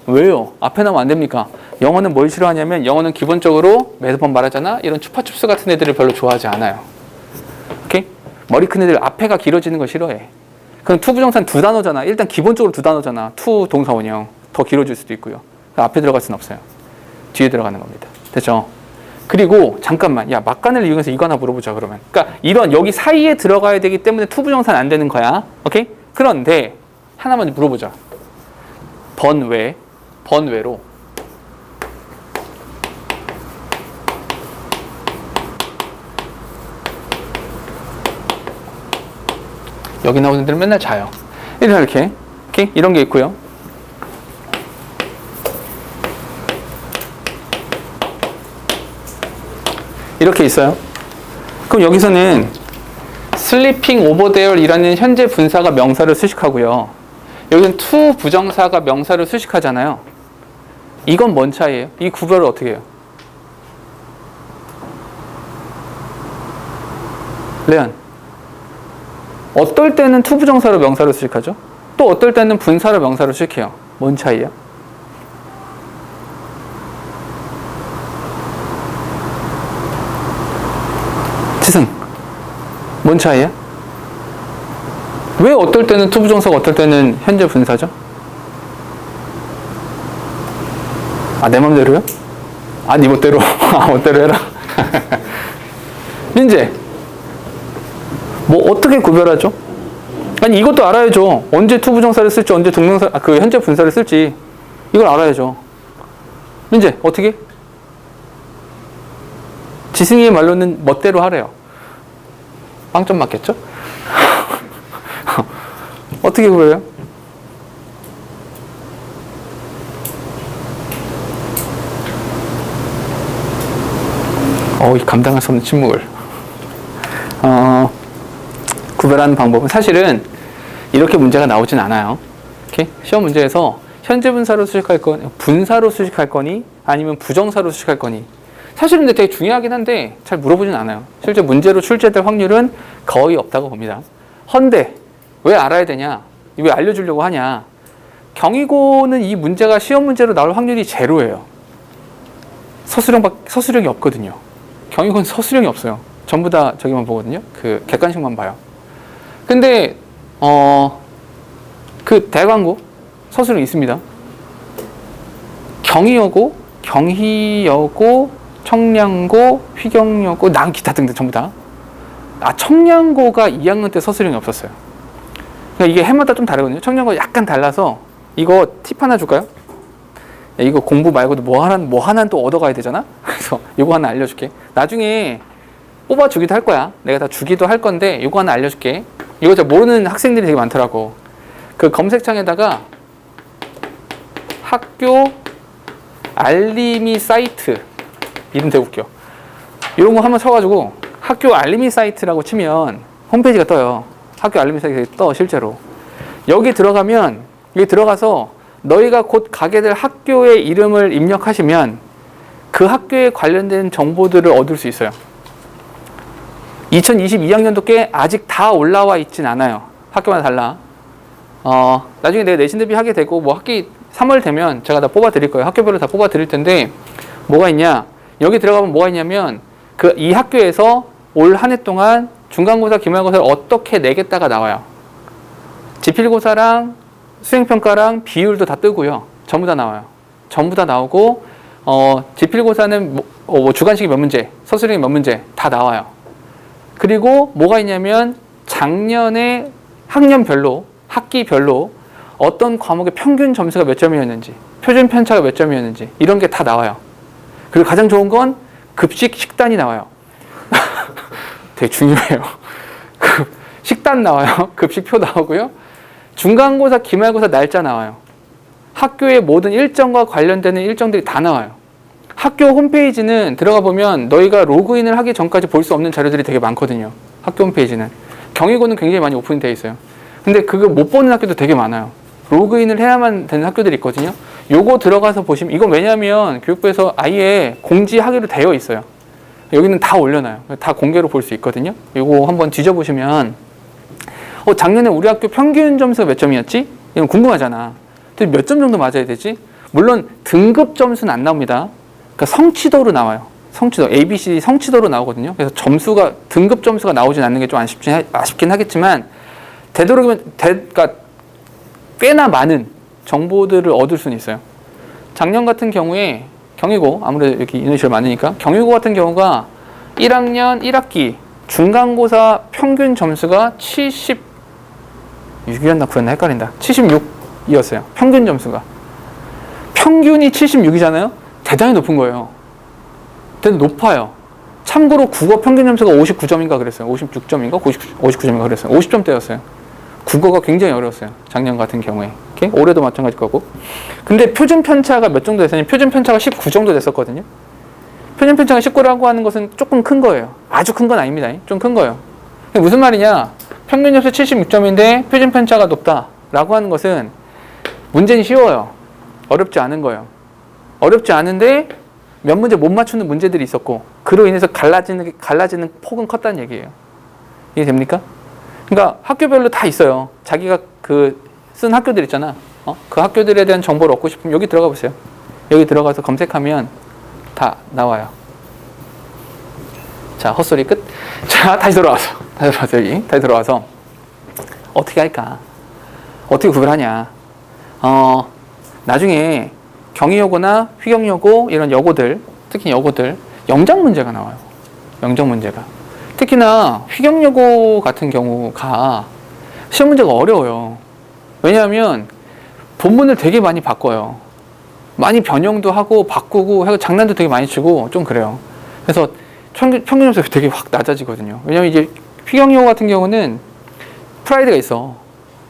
왜요? 앞에 나오면 안 됩니까? 영어는 뭘 싫어하냐면 영어는 기본적으로 매번 말하잖아. 이런 추파춥스 같은 애들을 별로 좋아하지 않아요. 오케이? 머리 큰 애들 앞에가 길어지는 거 싫어해. 그럼 투 부정사는 두 단어잖아. 일단 기본적으로 두 단어잖아. 투 동사원형. 더 길어질 수도 있고요. 앞에 들어갈 수는 없어요. 뒤에 들어가는 겁니다. 됐죠? 그리고 잠깐만, 야 막간을 이용해서 이거 하나 물어보자 그러면. 그러니까 이런 여기 사이에 들어가야 되기 때문에 투부정사는 안 되는 거야. 오케이? 그런데 하나만 물어보자. 번외로 여기 나오는 애들은 맨날 자요. 이렇게 오케이? 이런 게 있고요. 이렇게 있어요. 그럼 여기서는 sleeping over there 이라는 현재 분사가 명사를 수식하고요. 여기는 to 부정사가 명사를 수식하잖아요. 이건 뭔 차이예요? 이 구별을 어떻게 해요? 레안, 어떨 때는 to 부정사로 명사를 수식하죠? 또 어떨 때는 분사로 명사를 수식해요. 뭔 차이예요? 지승, 뭔 차이야? 왜 어떨 때는 투부정사가 어떨 때는 현재 분사죠? 아, 내 맘대로요? 아, 네 멋대로. 아, 멋대로 해라. 민재, 뭐 어떻게 구별하죠? 아니, 이것도 알아야죠. 언제 투부정사를 쓸지, 언제 동명사, 그 현재 분사를 쓸지. 이걸 알아야죠. 민재, 어떻게? 지승이의 말로는 멋대로 하래요. 빵점 맞겠죠? 어떻게 보여요? 이 감당할 수 없는 침묵을. 구별하는 방법은 사실은 이렇게 문제가 나오진 않아요. 오케이? 시험 문제에서 현재 분사로 수식할 거니, 분사로 수식할 거니, 아니면 부정사로 수식할 거니. 사실은 근데 되게 중요하긴 한데 잘 물어보진 않아요. 실제 문제로 출제될 확률은 거의 없다고 봅니다. 헌데 왜 알아야 되냐? 왜 알려주려고 하냐? 경희고는 이 문제가 시험 문제로 나올 확률이 제로예요. 서술형이 없거든요. 경희고는 서술형이 없어요. 전부 다 저기만 보거든요. 그 객관식만 봐요. 근데 그 대광고 서술형 있습니다. 경희여고, 청량고, 휘경여고, 난 기타 등등 전부 다. 청량고가 2학년 때 서술형이 없었어요. 그러니까 이게 해마다 좀 다르거든요. 청량고가 약간 달라서 이거 팁 하나 줄까요? 야, 이거 공부 말고도 뭐 하나는 또 얻어가야 되잖아? 그래서 이거 하나 알려줄게. 나중에 뽑아주기도 할 거야. 내가 다 주기도 할 건데 이거 하나 알려줄게. 이거 잘 모르는 학생들이 되게 많더라고. 그 검색창에다가 학교 알림이 사이트, 이름 되게 웃겨. 이런 거 한번 쳐가지고 학교 알림이 사이트라고 치면 홈페이지가 떠요. 학교 알림이 사이트가 떠, 실제로. 여기 들어가서 너희가 곧 가게 될 학교의 이름을 입력하시면 그 학교에 관련된 정보들을 얻을 수 있어요. 2022학년도께 아직 다 올라와 있진 않아요. 학교마다 달라. 나중에 내가 내신 대비 하게 되고 뭐 학기 3월 되면 제가 다 뽑아 드릴 거예요. 학교별로 다 뽑아 드릴 텐데 뭐가 있냐? 여기 들어가면 뭐가 있냐면 이 학교에서 올 한 해 동안 중간고사, 기말고사를 어떻게 내겠다가 나와요. 지필고사랑 수행평가랑 비율도 다 뜨고요. 전부 다 나와요. 전부 다 나오고 지필고사는 뭐 주관식이 몇 문제, 서술형이 몇 문제 다 나와요. 그리고 뭐가 있냐면 작년에 학년별로, 학기별로 어떤 과목의 평균 점수가 몇 점이었는지, 표준 편차가 몇 점이었는지 이런 게 다 나와요. 그리고 가장 좋은 건 급식 식단이 나와요. 되게 중요해요. 식단 나와요. 급식표 나오고요. 중간고사, 기말고사 날짜 나와요. 학교의 모든 일정과 관련되는 일정들이 다 나와요. 학교 홈페이지는 들어가 보면 너희가 로그인을 하기 전까지 볼 수 없는 자료들이 되게 많거든요. 학교 홈페이지는. 경희고는 굉장히 많이 오픈이 되어 있어요. 근데 그거 못 보는 학교도 되게 많아요. 로그인을 해야만 되는 학교들이 있거든요. 요거 들어가서 보시면, 이건 왜냐면 교육부에서 아예 공지하기로 되어 있어요. 여기는 다 올려놔요. 다 공개로 볼 수 있거든요. 요거 한번 뒤져보시면 작년에 우리 학교 평균 점수가 몇 점이었지? 이건 궁금하잖아. 근데 몇 점 정도 맞아야 되지? 물론 등급 점수는 안 나옵니다. 그러니까 성취도로 나와요. 성취도, ABC 성취도로 나오거든요. 그래서 점수가, 등급 점수가 나오진 않는 게 좀 아쉽긴 하겠지만 되도록이면 그러니까 꽤나 많은 정보들을 얻을 수는 있어요. 작년 같은 경우에 경희고 아무래도 여기 인원이 제일 많으니까 경희고 같은 경우가 1학년 1학기 중간고사 평균 점수가 76이었나 9였나 헷갈린다. 76이었어요. 평균 점수가. 평균이 76이잖아요. 대단히 높은 거예요. 대단히 높아요. 참고로 국어 평균 점수가 59점인가 그랬어요. 56점인가 59점인가 그랬어요. 50점대였어요. 국어가 굉장히 어려웠어요. 작년 같은 경우에. 이렇게? 올해도 마찬가지일 거고. 근데 표준 편차가 몇 정도 됐었냐면 표준 편차가 19 정도 됐었거든요. 표준 편차가 19라고 하는 것은 조금 큰 거예요. 아주 큰 건 아닙니다. 좀 큰 거예요. 무슨 말이냐? 평균 점수 76점인데 표준 편차가 높다라고 하는 것은 문제는 쉬워요. 어렵지 않은 거예요. 어렵지 않은데 몇 문제 못 맞추는 문제들이 있었고 그로 인해서 갈라지는 폭은 컸다는 얘기예요. 이해 됩니까? 그러니까 학교별로 다 있어요. 자기가 쓴 학교들 있잖아. 그 학교들에 대한 정보를 얻고 싶으면 여기 들어가 보세요. 여기 들어가서 검색하면 다 나와요. 자, 헛소리 끝. 자, 다시 돌아와서 여기 다시 들어와서 어떻게 할까? 어떻게 구별하냐? 나중에 경희여고나 휘경여고 이런 여고들, 특히 여고들 영작 문제가 나와요. 영작 문제가. 특히나 휘경여고 같은 경우가 시험 문제가 어려워요. 왜냐하면 본문을 되게 많이 바꿔요. 많이 변형도 하고 바꾸고 해서 장난도 되게 많이 치고 좀 그래요. 그래서 평균 점수가 되게 확 낮아지거든요. 왜냐하면 이제 휘경여고 같은 경우는 프라이드가 있어.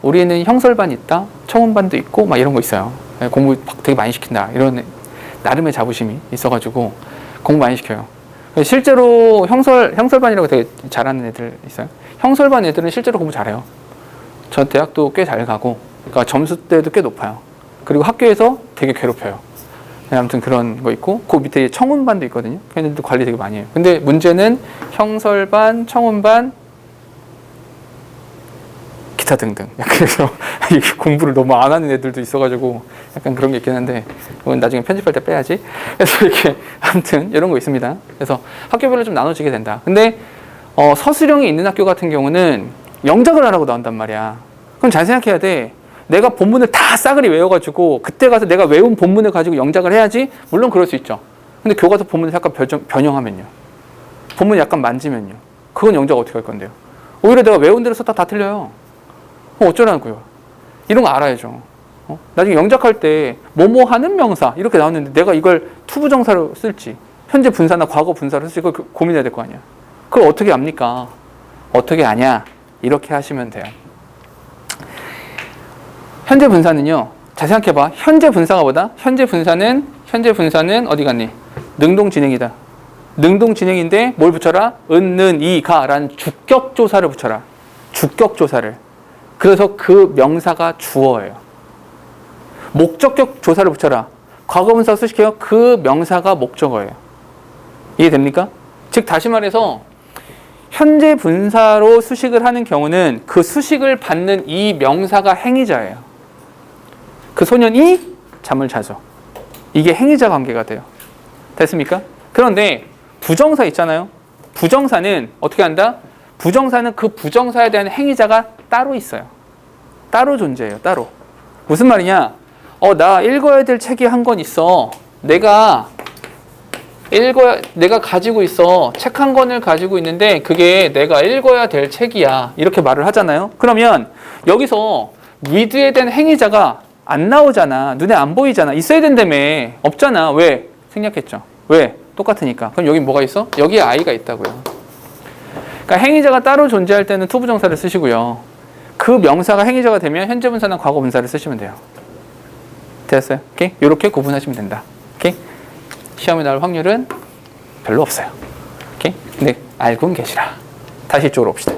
우리는 형설반이 있다, 청운반도 있고 막 이런 거 있어요. 공부 되게 많이 시킨다 이런 나름의 자부심이 있어가지고 공부 많이 시켜요. 실제로 형설반이라고 되게 잘하는 애들 있어요. 형설반 애들은 실제로 공부 잘해요. 저 대학도 꽤 잘 가고, 그러니까 점수대도 꽤 높아요. 그리고 학교에서 되게 괴롭혀요. 아무튼 그런 거 있고, 그 밑에 청운반도 있거든요. 걔네들도 관리 되게 많이 해요. 근데 문제는 형설반, 청운반, 기타 등등. 그래서 공부를 너무 안 하는 애들도 있어가지고 약간 그런 게 있긴 한데, 이건 나중에 편집할 때 빼야지. 그래서 이렇게 아무튼 이런 거 있습니다. 그래서 학교별로 좀 나눠지게 된다. 근데 서술형이 있는 학교 같은 경우는 영작을 하라고 나온단 말이야. 그럼 잘 생각해야 돼. 내가 본문을 다 싸그리 외워가지고 그때 가서 내가 외운 본문을 가지고 영작을 해야지. 물론 그럴 수 있죠. 근데 교과서 본문을 약간 변형하면요. 본문 약간 만지면요. 그건 영작 어떻게 할 건데요? 오히려 내가 외운 대로 썼다 다 틀려요. 어쩌라고요? 이런 거 알아야죠. 나중에 영작할 때 뭐뭐 하는 명사 이렇게 나왔는데 내가 이걸 투부정사로 쓸지 현재 분사나 과거 분사로 쓸지 그걸 고민해야 될 거 아니야. 그걸 어떻게 압니까? 어떻게 아냐? 이렇게 하시면 돼요. 현재 분사는요. 잘 생각해봐. 현재 분사가 뭐다? 현재 분사는 어디 갔니? 능동진행이다. 능동진행인데 뭘 붙여라? 은, 는, 이, 가 라는 주격조사를 붙여라. 주격조사를. 그래서 그 명사가 주어예요. 목적격 조사를 붙여라. 과거분사 수식해요. 그 명사가 목적어예요. 이해됩니까? 즉 다시 말해서 현재 분사로 수식을 하는 경우는 그 수식을 받는 이 명사가 행위자예요. 그 소년이 잠을 자죠. 이게 행위자 관계가 돼요. 됐습니까? 그런데 부정사 있잖아요. 부정사는 어떻게 한다? 부정사는 그 부정사에 대한 행위자가 따로 있어요. 따로 존재해요. 따로. 무슨 말이냐? 나 읽어야 될 책이 한 권 있어. 내가 가지고 있어. 책 한 권을 가지고 있는데 그게 내가 읽어야 될 책이야. 이렇게 말을 하잖아요. 그러면 여기서 with에 대한 행위자가 안 나오잖아. 눈에 안 보이잖아. 있어야 된다며. 없잖아. 왜? 생략했죠. 왜? 똑같으니까. 그럼 여기 뭐가 있어? 여기에 I가 있다고요. 그러니까 행위자가 따로 존재할 때는 투부정사를 쓰시고요. 그 명사가 행위자가 되면 현재 분사나 과거 분사를 쓰시면 돼요. 됐어요? 오케이? 이렇게 구분하시면 된다. 오케이? 시험에 나올 확률은 별로 없어요. 오케이? 근데 알고는 계시라. 다시 이쪽으로 옵시다.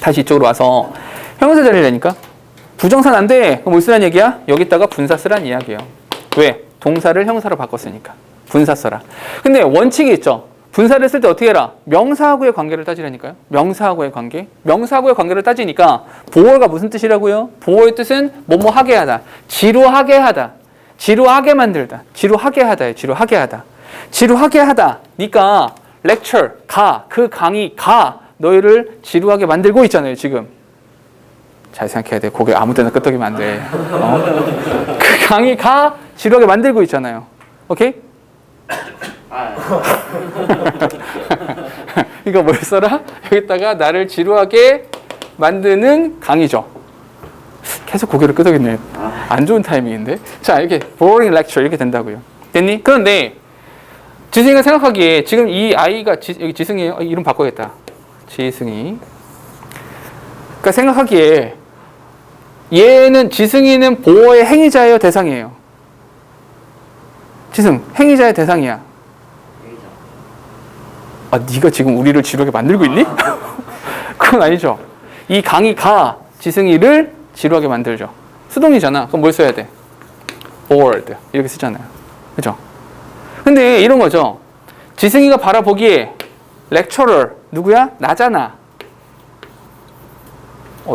다시 이쪽으로 와서 형용사 자리를 내니까 부정사는 안 돼. 그럼 뭘 쓰란 얘기야? 여기다가 분사 쓰란 이야기예요. 왜? 동사를 형사로 바꿨으니까. 분사 써라. 근데 원칙이 있죠. 분사를 쓸 때 어떻게 해라? 명사하고의 관계를 따지라니까요. 명사하고의 관계. 명사하고의 관계를 따지니까 보어가 무슨 뜻이라고요? 보어의 뜻은 뭐뭐 하게 하다. 지루하게 하다. 지루하게 만들다. 지루하게 하다예요. 지루하게 하다. 지루하게 하다. 니까 lecture, 가. 그 강의, 가. 너희를 지루하게 만들고 있잖아요. 지금. 잘 생각해야 돼. 고개 아무 데나 끄덕이면 안 돼. 그 강의, 가. 지루하게 만들고 있잖아요. 오케이? 이거 뭘 써라? 여기다가 나를 지루하게 만드는 강의죠. 계속 고개를 끄덕이네. 안 좋은 타이밍인데. 자, 이렇게 boring lecture 이렇게 된다고요. 됐니? 그런데 지승이가 생각하기에 지금 이 아이가 여기 지승이 이름 바꿔야겠다. 지승이. 그러니까 생각하기에 얘는 지승이는 보어의 행위자예요, 대상이에요? 지승, 행위자의 대상이야. 아, 네가 지금 우리를 지루하게 만들고 있니? 그건 아니죠. 이 강의가 지승이를 지루하게 만들죠. 수동이잖아. 그럼 뭘 써야 돼? bored 이렇게 쓰잖아요. 그죠? 근데 이런 거죠. 지승이가 바라보기에 lecturer 누구야? 나잖아.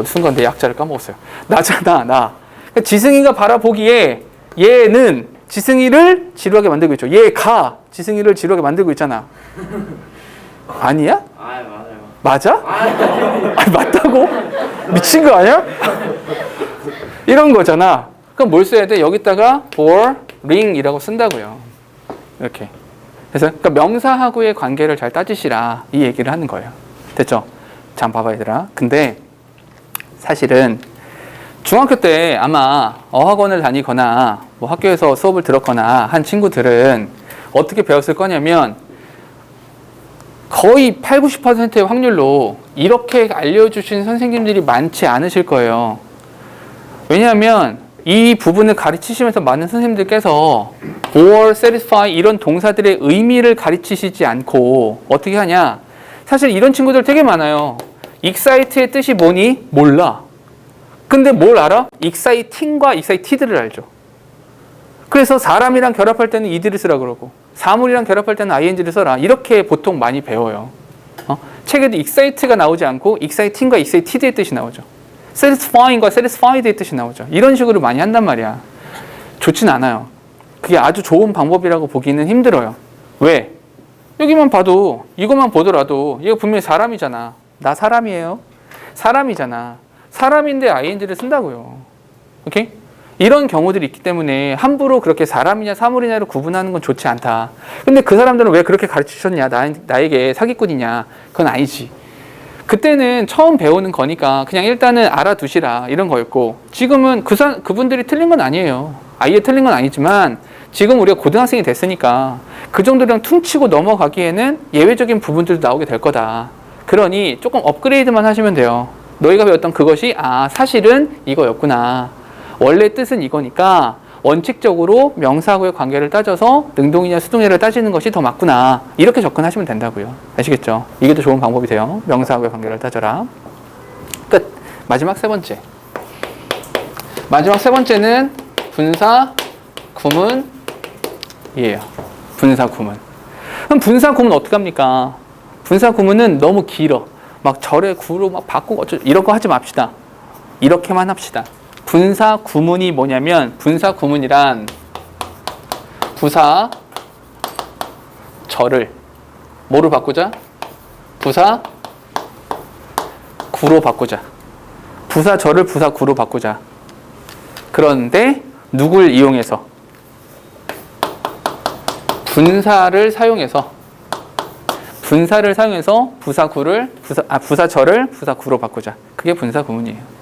순간 내 약자를 까먹었어요. 나잖아, 나. 그러니까 지승이가 바라보기에 얘는 지승이를 지루하게 만들고 있죠. 얘가 지승이를 지루하게 만들고 있잖아. 아니야? 맞아요. 맞아? 아니, 맞다고? 미친 거 아니야? 이런 거잖아. 그럼 뭘 써야 돼? 여기다가 boring이라고 쓴다고요. 이렇게. 그래서 그러니까 명사하고의 관계를 잘 따지시라 이 얘기를 하는 거예요. 됐죠? 자, 봐봐 얘들아. 근데 사실은 중학교 때 아마 어학원을 다니거나 뭐 학교에서 수업을 들었거나 한 친구들은 어떻게 배웠을 거냐면 거의 8, 90%의 확률로 이렇게 알려주신 선생님들이 많지 않으실 거예요. 왜냐하면 이 부분을 가르치시면서 많은 선생님들께서 bore, satisfy 이런 동사들의 의미를 가르치시지 않고 어떻게 하냐? 사실 이런 친구들 되게 많아요. excite의 뜻이 뭐니? 몰라. 근데 뭘 알아? exciting과 excited를 알죠. 그래서 사람이랑 결합할 때는 ed를 쓰라 그러고 사물이랑 결합할 때는 ing를 써라. 이렇게 보통 많이 배워요. 책에도 excite가 나오지 않고 exciting과 excited의 뜻이 나오죠. satisfying과 satisfied의 뜻이 나오죠. 이런 식으로 많이 한단 말이야. 좋진 않아요. 그게 아주 좋은 방법이라고 보기는 힘들어요. 왜? 여기만 봐도 이것만 보더라도 이거 분명히 사람이잖아. 나 사람이에요. 사람이잖아. 사람인데 ing를 쓴다고요. 오케이? 이런 경우들이 있기 때문에 함부로 그렇게 사람이냐 사물이냐를 구분하는 건 좋지 않다. 근데 그 사람들은 왜 그렇게 가르치셨냐? 나에게 사기꾼이냐? 그건 아니지. 그때는 처음 배우는 거니까 그냥 일단은 알아두시라 이런 거였고 지금은 그분들이 틀린 건 아니에요. 아예 틀린 건 아니지만 지금 우리가 고등학생이 됐으니까 그 정도랑 퉁치고 넘어가기에는 예외적인 부분들도 나오게 될 거다. 그러니 조금 업그레이드만 하시면 돼요. 너희가 배웠던 그것이 사실은 이거였구나. 원래 뜻은 이거니까 원칙적으로 명사하고의 관계를 따져서 능동이냐 수동이냐를 따지는 것이 더 맞구나. 이렇게 접근하시면 된다고요. 아시겠죠? 이게 더 좋은 방법이 돼요. 명사하고의 관계를 따져라. 끝. 마지막 세 번째. 마지막 세 번째는 분사 구문이에요. 분사 구문. 그럼 분사 구문 어떻게 합니까? 분사 구문은 너무 길어. 막 절에 구로 막 바꾸고 어쩌고 이런 거 하지 맙시다. 이렇게만 합시다. 분사 구문이 뭐냐면 분사 구문이란 부사 절을 뭐로 바꾸자? 부사 구로 바꾸자. 부사 절을 부사 구로 바꾸자. 그런데 누굴 이용해서? 분사를 사용해서 부사 절을 부사 구로 바꾸자. 그게 분사 구문이에요.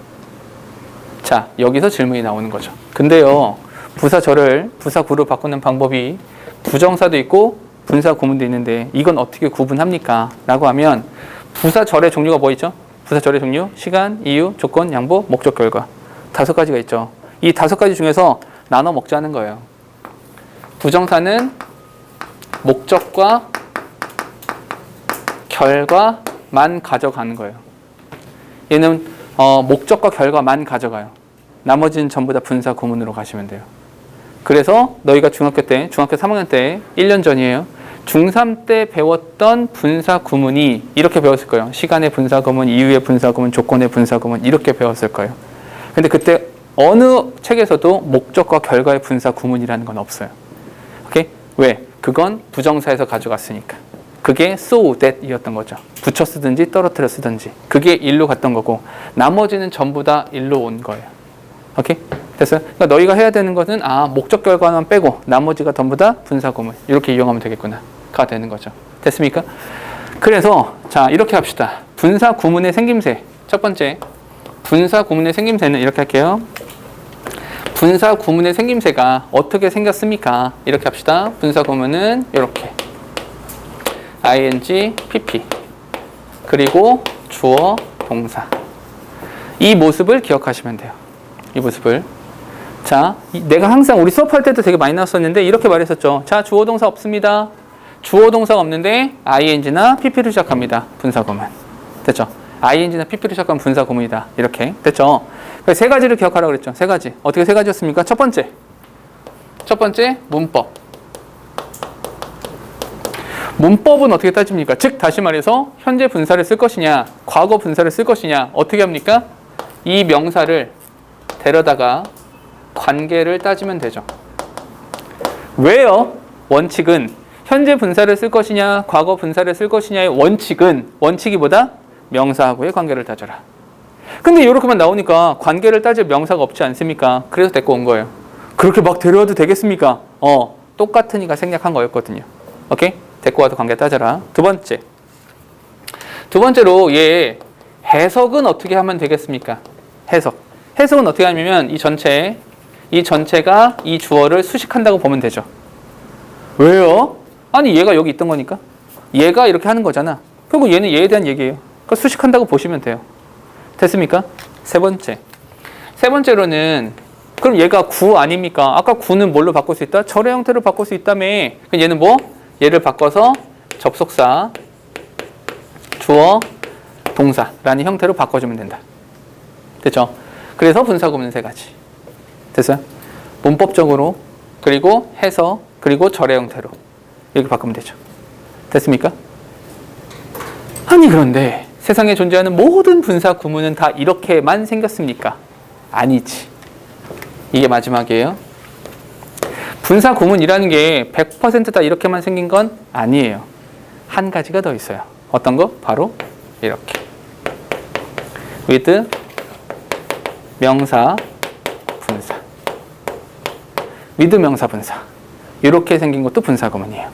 자, 여기서 질문이 나오는 거죠. 근데요, 부사 절을 부사 구로 바꾸는 방법이 부정사도 있고 분사 구문도 있는데 이건 어떻게 구분합니까? 라고 하면 부사 절의 종류가 뭐 있죠? 부사 절의 종류, 시간, 이유, 조건, 양보, 목적, 결과. 5가지가 있죠. 이 5가지 중에서 나눠 먹자는 거예요. 부정사는 목적과 결과만 가져가는 거예요. 얘는 목적과 결과만 가져가요. 나머지는 전부 다 분사 구문으로 가시면 돼요. 그래서 너희가 중학교 3학년 때 1년 전이에요. 중3 때 배웠던 분사 구문이 이렇게 배웠을 거예요. 시간의 분사 구문, 이유의 분사 구문, 조건의 분사 구문 이렇게 배웠을 거예요. 근데 그때 어느 책에서도 목적과 결과의 분사 구문이라는 건 없어요. 오케이? 왜? 그건 부정사에서 가져갔으니까. 그게 so that 이었던 거죠. 붙여 쓰든지 떨어뜨려 쓰든지. 그게 일로 갔던 거고 나머지는 전부 다 일로 온 거예요. 오케이? 됐어요? 그러니까 너희가 해야 되는 것은 목적 결과만 빼고 나머지가 전부 다 분사 구문 이렇게 이용하면 되겠구나가 되는 거죠. 됐습니까? 그래서 자 이렇게 합시다. 분사 구문의 생김새 첫 번째 분사 구문의 생김새는 이렇게 할게요. 분사 구문의 생김새가 어떻게 생겼습니까? 이렇게 합시다. 분사 구문은 이렇게 ing, pp 그리고 주어, 동사 이 모습을 기억하시면 돼요. 이 모습을 자 내가 항상 우리 수업할 때도 되게 많이 나왔었는데 이렇게 말했었죠. 자 주어, 동사 없습니다. 주어, 동사가 없는데 ing나 pp로 시작합니다. 분사 구문 됐죠? ing나 pp로 시작하면 분사 구문이다. 이렇게 됐죠? 그래서 세 가지를 기억하라고 그랬죠. 세 가지. 어떻게 세 가지였습니까? 첫 번째 문법. 문법은 어떻게 따집니까? 즉 다시 말해서 현재 분사를 쓸 것이냐 과거 분사를 쓸 것이냐 어떻게 합니까? 이 명사를 데려다가 관계를 따지면 되죠. 왜요? 원칙은 현재 분사를 쓸 것이냐 과거 분사를 쓸 것이냐의 원칙이 뭐다? 명사하고의 관계를 따져라. 근데 이렇게만 나오니까 관계를 따질 명사가 없지 않습니까? 그래서 데리고 온 거예요. 그렇게 막 데려와도 되겠습니까? 똑같으니까 생략한 거였거든요. 오케이? 데리고 와도 관계 따져라. 두 번째로 얘 해석은 어떻게 하면 되겠습니까? 해석은 어떻게 하냐면 이 전체가 이 주어를 수식한다고 보면 되죠. 왜요? 아니 얘가 여기 있던 거니까 얘가 이렇게 하는 거잖아. 그리고 얘는 얘에 대한 얘기예요. 그러니까 수식한다고 보시면 돼요. 됐습니까? 세 번째로는 그럼 얘가 구 아닙니까? 아까 구는 뭘로 바꿀 수 있다? 절의 형태로 바꿀 수 있다며. 그럼 얘는 뭐? 얘를 바꿔서 접속사, 주어, 동사라는 형태로 바꿔주면 된다. 됐죠? 그래서 분사 구문은 세 가지. 됐어요? 문법적으로, 그리고 해석, 그리고 절의 형태로 이렇게 바꾸면 되죠. 됐습니까? 아니 그런데 세상에 존재하는 모든 분사 구문은 다 이렇게만 생겼습니까? 아니지. 이게 마지막이에요. 분사 구문이라는 게 100% 다 이렇게만 생긴 건 아니에요. 한 가지가 더 있어요. 어떤 거? 바로 이렇게. with 명사 분사. with 명사 분사. 이렇게 생긴 것도 분사 구문이에요.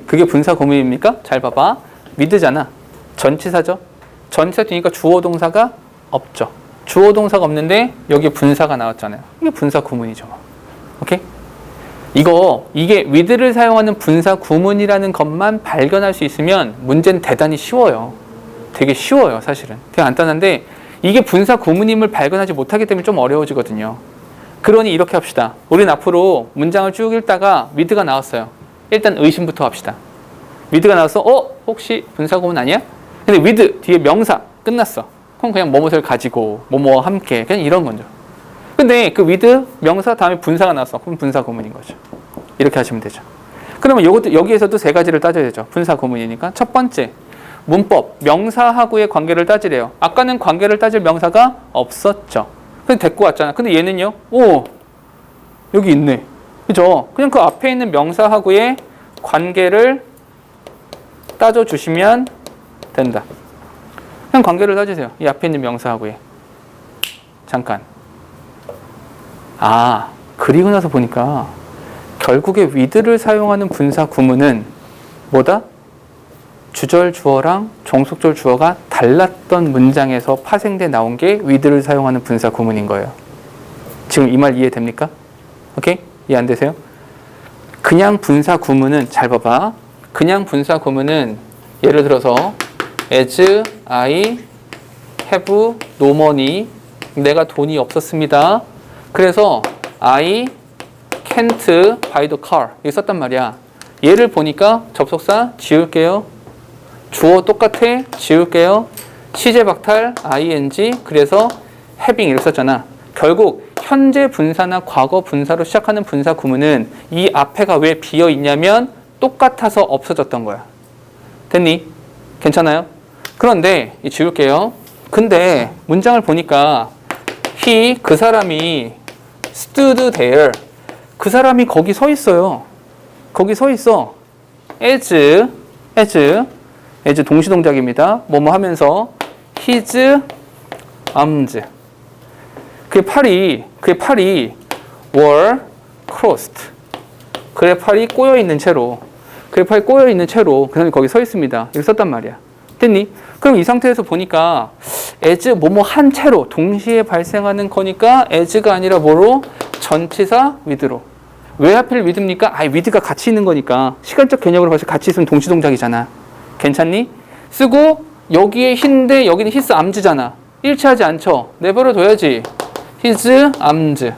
그게 분사 구문입니까? 잘 봐봐. with잖아. 전치사죠. 전치사 뒤니까 주어 동사가 없죠. 주어 동사가 없는데 여기 분사가 나왔잖아요. 이게 분사 구문이죠. 오케이? 이게 with를 사용하는 분사 구문이라는 것만 발견할 수 있으면 문제는 대단히 쉬워요. 되게 쉬워요, 사실은. 되게 간단한데 이게 분사 구문임을 발견하지 못하기 때문에 좀 어려워지거든요. 그러니 이렇게 합시다. 우린 앞으로 문장을 쭉 읽다가 with가 나왔어요. 일단 의심부터 합시다. with가 나와서 혹시 분사 구문 아니야? 근데 with 뒤에 명사 끝났어. 그럼 그냥 뭐뭇을 가지고 뭐뭐와 함께 그냥 이런 거죠. 근데 그 with 명사 다음에 분사가 나왔어. 그럼 분사 구문인 거죠. 이렇게 하시면 되죠. 그러면 여기에서도 세 가지를 따져야 되죠. 분사 구문이니까. 첫 번째, 문법, 명사하고의 관계를 따지래요. 아까는 관계를 따질 명사가 없었죠. 근데 데리고 왔잖아. 근데 얘는요? 여기 있네. 그죠? 그냥 그 앞에 있는 명사하고의 관계를 따져주시면 된다. 그냥 관계를 따지세요. 이 앞에 있는 명사하고의. 잠깐. 그리고 나서 보니까 결국에 with를 사용하는 분사 구문은 뭐다? 주절 주어랑 종속절 주어가 달랐던 문장에서 파생돼 나온 게 with를 사용하는 분사 구문인 거예요. 지금 이 말 이해됩니까? 오케이? 이해 안 되세요? 그냥 분사 구문은 잘 봐봐. 그냥 분사 구문은 예를 들어서 as I have no money. 내가 돈이 없었습니다. 그래서 I can't buy the car. 이거 썼단 말이야. 얘를 보니까 접속사 지울게요. 주어 똑같아. 지울게요. 시제 박탈 ing. 그래서 having 이렇게 썼잖아. 결국 현재 분사나 과거 분사로 시작하는 분사 구문은 이 앞에가 왜 비어 있냐면 똑같아서 없어졌던 거야. 됐니? 괜찮아요? 그런데 지울게요. 근데 문장을 보니까 그 사람이 stood there. 그 사람이 거기 서 있어요. 거기 서 있어. as 동시동작입니다. 뭐뭐 하면서 his arms. 그의 팔이 were crossed. 그의 팔이 꼬여 있는 채로, 그 사람이 거기 서 있습니다. 이렇게 썼단 말이야. 됐니? 그럼 이 상태에서 보니까 as 뭐뭐 한 채로 동시에 발생하는 거니까 as가 아니라 뭐로? 전치사 with로. 왜 하필 with입니까? with가 같이 있는 거니까. 시간적 개념으로 봐서 같이 있으면 동시 동작이잖아. 괜찮니? 쓰고 여기에 he인데 여기는 his arms잖아. 일치하지 않죠? 내버려 둬야지. his arms.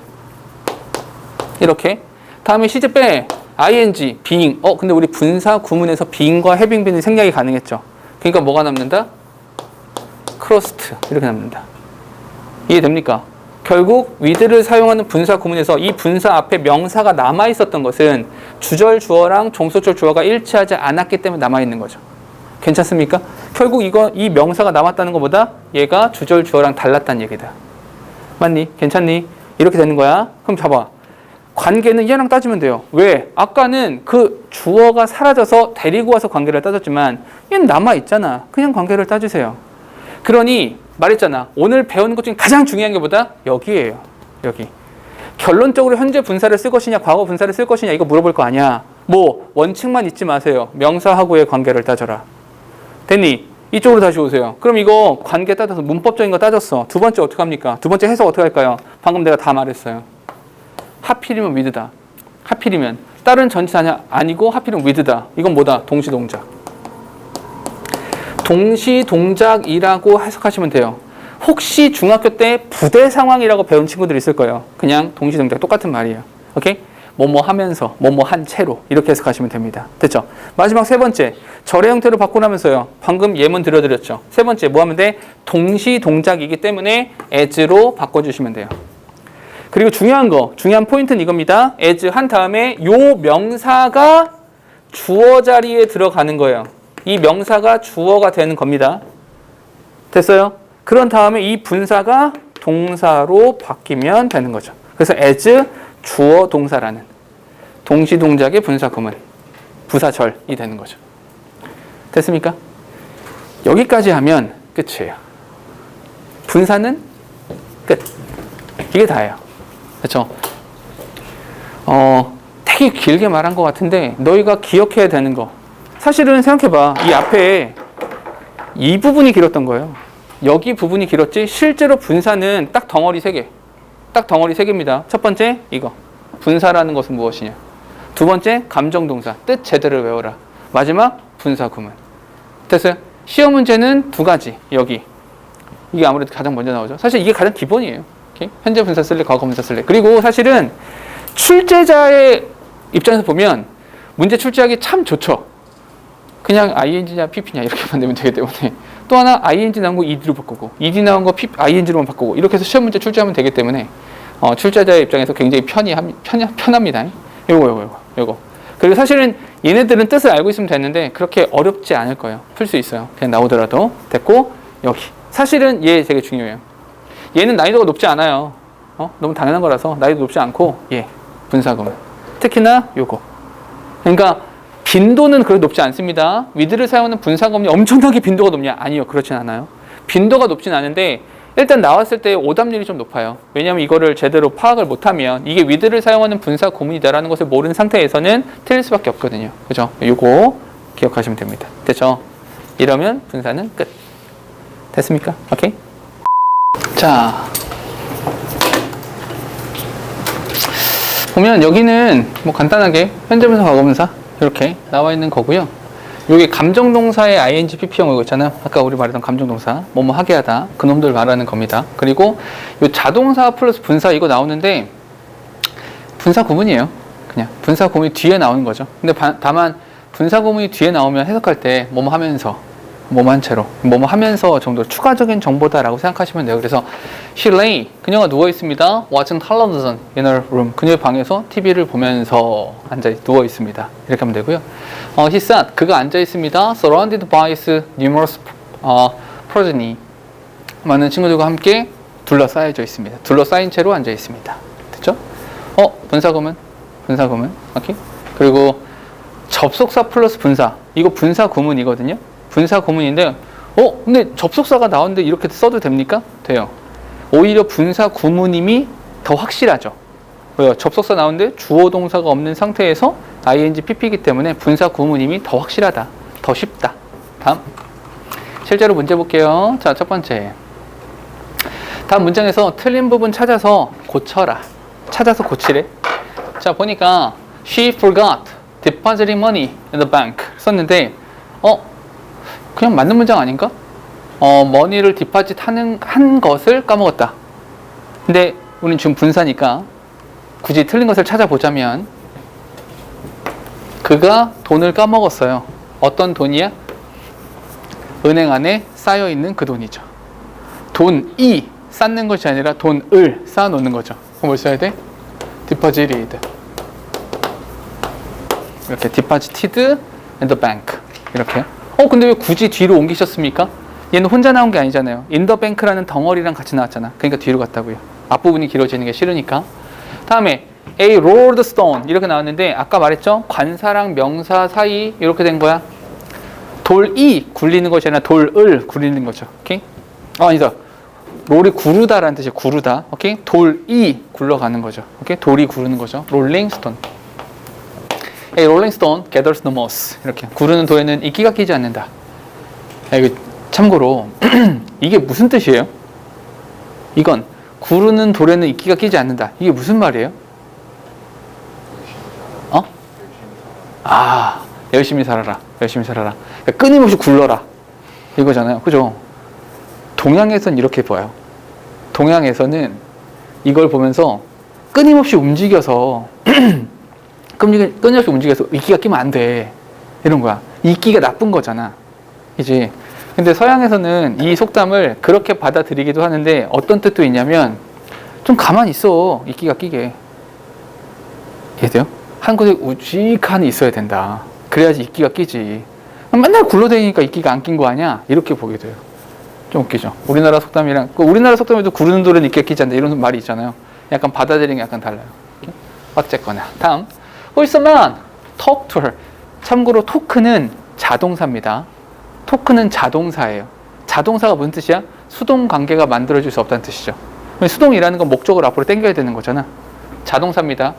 이렇게. 다음에 시제 빼. ing, being. 근데 우리 분사 구문에서 being과 having been이 생략이 가능했죠. 그러니까 뭐가 남는다? crossed. 이렇게 남는다. 이해됩니까? 결국 with를 사용하는 분사 구문에서 이 분사 앞에 명사가 남아 있었던 것은 주절 주어랑 종소절 주어가 일치하지 않았기 때문에 남아 있는 거죠. 괜찮습니까? 결국 이 명사가 남았다는 것보다 얘가 주절 주어랑 달랐다는 얘기다. 맞니? 괜찮니? 이렇게 되는 거야. 그럼 봐봐. 관계는 얘랑 따지면 돼요. 왜? 아까는 그 주어가 사라져서 데리고 와서 관계를 따졌지만 얘는 남아있잖아. 그냥 관계를 따주세요. 그러니 말했잖아. 오늘 배우는 것 중에 가장 중요한 게 뭐다? 여기예요. 여기. 결론적으로 현재 분사를 쓸 것이냐 과거 분사를 쓸 것이냐 이거 물어볼 거 아니야. 뭐 원칙만 잊지 마세요. 명사하고의 관계를 따져라. 됐니? 이쪽으로 다시 오세요. 그럼 이거 관계 따져서 문법적인 거 따졌어. 두 번째 어떻게 합니까? 두 번째 해석 어떻게 할까요? 방금 내가 다 말했어요. 하필이면 with다. 하필이면 다른 전치사냐 아니고 하필이면 with다. 이건 뭐다? 동시동작. 동시동작이라고 해석하시면 돼요. 혹시 중학교 때 부대 상황이라고 배운 친구들 있을 거예요. 그냥 동시동작 똑같은 말이에요. 오케이? 뭐뭐 하면서 뭐뭐 한 채로 이렇게 해석하시면 됩니다. 됐죠? 마지막 세 번째 절의 형태로 바꾸라면서요. 방금 예문 들려드렸죠. 세 번째 뭐 하면 돼? 동시동작이기 때문에 as로 바꿔주시면 돼요. 그리고 중요한 포인트는 이겁니다. as 한 다음에 요 명사가 주어 자리에 들어가는 거예요. 이 명사가 주어가 되는 겁니다. 됐어요? 그런 다음에 이 분사가 동사로 바뀌면 되는 거죠. 그래서 as 주어 동사라는 동시동작의 분사 구문, 부사절이 되는 거죠. 됐습니까? 여기까지 하면 끝이에요. 분사는 끝. 이게 다예요. 그렇죠? 되게 길게 말한 것 같은데 너희가 기억해야 되는 거. 사실은 생각해봐. 이 앞에 이 부분이 길었던 거예요. 여기 부분이 길었지 실제로 분사는 딱 덩어리 3개. 딱 덩어리 3개입니다. 첫 번째 이거. 분사라는 것은 무엇이냐. 두 번째 감정동사. 뜻 제대로 외워라. 마지막 분사 구문. 됐어요? 시험 문제는 2가지. 여기. 이게 아무래도 가장 먼저 나오죠. 사실 이게 가장 기본이에요. 오케이? 현재 분사 쓸래, 과거 분사 쓸래. 그리고 사실은 출제자의 입장에서 보면 문제 출제하기 참 좋죠. 그냥 ing냐 pp냐 이렇게 만들면 되기 때문에 또 하나 ing 나온 거 ed로 바꾸고 ed 나온 거 ing로만 바꾸고 이렇게 해서 시험 문제 출제하면 되기 때문에 출제자의 입장에서 굉장히 편합니다. 요거. 그리고 사실은 얘네들은 뜻을 알고 있으면 됐는데 그렇게 어렵지 않을 거예요. 풀 수 있어요. 그냥 나오더라도. 됐고 여기. 사실은 얘 되게 중요해요. 얘는 난이도가 높지 않아요. 너무 당연한 거라서 난이도 높지 않고 분사구문. 특히나 요거. 그러니까 빈도는 그렇게 높지 않습니다. with를 사용하는 분사구문이 엄청나게 빈도가 높냐? 아니요. 그렇진 않아요. 빈도가 높진 않은데 일단 나왔을 때 오답률이 좀 높아요. 왜냐하면 이거를 제대로 파악을 못하면 이게 with를 사용하는 분사구문이다라는 것을 모르는 상태에서는 틀릴 수밖에 없거든요. 그죠? 요거 기억하시면 됩니다. 됐죠? 이러면 분사는 끝. 됐습니까? 오케이? 자, 보면 여기는 뭐 간단하게 현재분사, 과거분사 이렇게 나와 있는 거고요. 여기 감정동사의 ing, pp형 이거 있잖아요. 아까 우리 말했던 감정동사 뭐뭐 하게 하다 그놈들 말하는 겁니다. 그리고 요 자동사 플러스 분사 이거 나오는데 분사 구문이에요. 그냥 분사 구문이 뒤에 나오는 거죠. 근데 다만 분사 구문이 뒤에 나오면 해석할 때 뭐뭐 하면서 뭐뭐 한 채로 뭐뭐 하면서 정도로 추가적인 정보다라고 생각하시면 돼요. 그래서 she lay 그녀가 누워 있습니다. watching television in her room 그녀의 방에서 TV를 보면서 누워 있습니다. 이렇게 하면 되고요. he sat 그가 앉아 있습니다. surrounded by his numerous progeny 많은 친구들과 함께 둘러싸여져 있습니다. 둘러싸인 채로 앉아 있습니다. 됐죠? 분사구문 오케이. 그리고 접속사 플러스 분사 이거 분사 구문이거든요. 분사 구문인데 근데 접속사가 나오는데 이렇게 써도 됩니까? 돼요. 오히려 분사 구문임이 더 확실하죠. 왜요? 접속사 나오는데 주어 동사가 없는 상태에서 ing pp이기 때문에 분사 구문임이 더 확실하다. 더 쉽다. 다음. 실제로 문제 볼게요. 자, 첫 번째. 다음 문장에서 틀린 부분 찾아서 고쳐라. 찾아서 고치래. 자, 보니까 she forgot depositing money in the bank 썼는데 그냥 맞는 문장 아닌가? money를 디파짓 한 것을 까먹었다. 근데 우린 지금 분사니까 굳이 틀린 것을 찾아보자면 그가 돈을 까먹었어요. 어떤 돈이야? 은행 안에 쌓여있는 그 돈이죠. 돈이 쌓는 것이 아니라 돈을 쌓아놓는 거죠. 그럼 뭘 써야 돼? deposited. 이렇게 deposited in the bank. 이렇게요. 근데 왜 굳이 뒤로 옮기셨습니까? 얘는 혼자 나온 게 아니잖아요. in the bank라는 덩어리랑 같이 나왔잖아. 그러니까 뒤로 갔다고요. 앞부분이 길어지는 게 싫으니까. 다음에 a rolled stone 이렇게 나왔는데 아까 말했죠? 관사랑 명사 사이 이렇게 된 거야. 돌이 굴리는 것이 아니라 돌을 굴리는 거죠. 오케이? 아니다. 롤이 구르다라는 뜻이에요. 구르다. 오케이? 돌이 굴러가는 거죠. 오케이? 돌이 구르는 거죠. rolling stone. A rolling stone gathers the moss. 이렇게 구르는 돌에는 이끼가 끼지 않는다. 이거 참고로 이게 무슨 뜻이에요? 이건 구르는 돌에는 이끼가 끼지 않는다. 이게 무슨 말이에요? 열심히 살아라. 열심히 살아라. 그러니까 끊임없이 굴러라. 이거잖아요. 그죠? 동양에서는 이렇게 봐요. 동양에서는 이걸 보면서 끊임없이 움직여서 끊임없이 움직여서 이끼가 끼면 안 돼. 이런 거야. 이끼가 나쁜 거잖아. 이제 근데 서양에서는 이 속담을 그렇게 받아들이기도 하는데 어떤 뜻도 있냐면 좀 가만히 있어. 이끼가 끼게. 이해돼요? 한 곳에 우직한 있어야 된다. 그래야지 이끼가 끼지. 맨날 굴러다니니까 이끼가 안 낀 거 아니야? 이렇게 보게 돼요. 좀 웃기죠. 우리나라 속담이랑 우리나라 속담에도 구르는 돌에는 이끼가 끼지 않는다 이런 말이 있잖아요. 약간 받아들이는 게 약간 달라요. 어쨌거나 다음 Who is a man? Talk to her. 참고로 토크는 자동사입니다. 토크는 자동사예요. 자동사가 무슨 뜻이야? 수동 관계가 만들어질 수 없다는 뜻이죠. 수동이라는 건 목적을 앞으로 당겨야 되는 거잖아. 자동사입니다.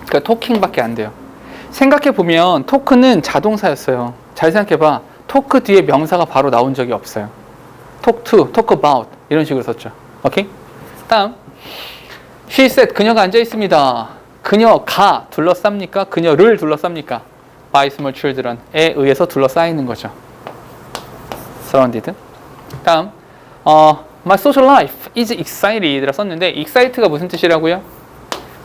그러니까 토킹밖에 안 돼요. 생각해보면 토크는 자동사였어요. 잘 생각해봐. 토크 뒤에 명사가 바로 나온 적이 없어요. talk to, talk about 이런 식으로 썼죠. 오케이? 다음 She said 그녀가 앉아 있습니다. 그녀가 둘러쌉니까? 그녀를 둘러쌉니까? By small children에 의해서 둘러싸이는 거죠. Surrounded. 다음 My social life is excited라 썼는데 excite가 무슨 뜻이라고요?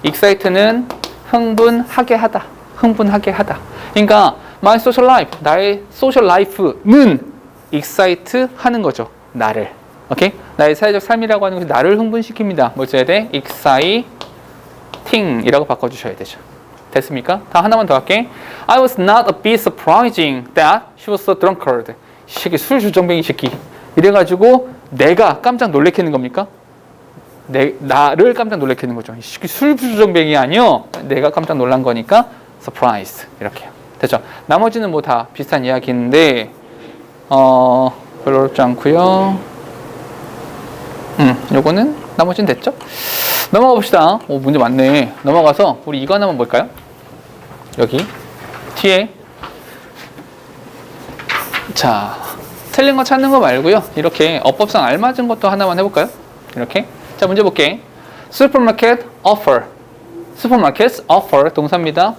excite는 흥분하게 하다. 흥분하게 하다. 그러니까 my social life, 나의 social life는 excite 하는 거죠. 나를. 오케이? 나의 사회적 삶이라고 하는 것이 나를 흥분시킵니다. 뭐 써야 돼? exciting이라고 바꿔주셔야 되죠. 됐습니까? 다 하나만 더 할게. I was not a bit surprising that she was a drunkard. 이 새끼 술 주정뱅이 새끼. 이래가지고 내가 깜짝 놀래키는 겁니까? 나를 깜짝 놀래키는 거죠. 이 새끼 술 주정뱅이 아니요. 내가 깜짝 놀란 거니까 surprised. 이렇게요. 됐죠? 나머지는 뭐 다 비슷한 이야기인데 별로 어렵지 않고요. 요거는 나머지는 됐죠? 넘어가 봅시다. 오, 문제 많네. 넘어가서 우리 이거 하나만 볼까요? 여기 뒤에 자 틀린 거 찾는 거 말고요. 이렇게 어법상 알맞은 것도 하나만 해볼까요? 이렇게 자 문제 볼게. Supermarket offer. Supermarkets offer 동사입니다.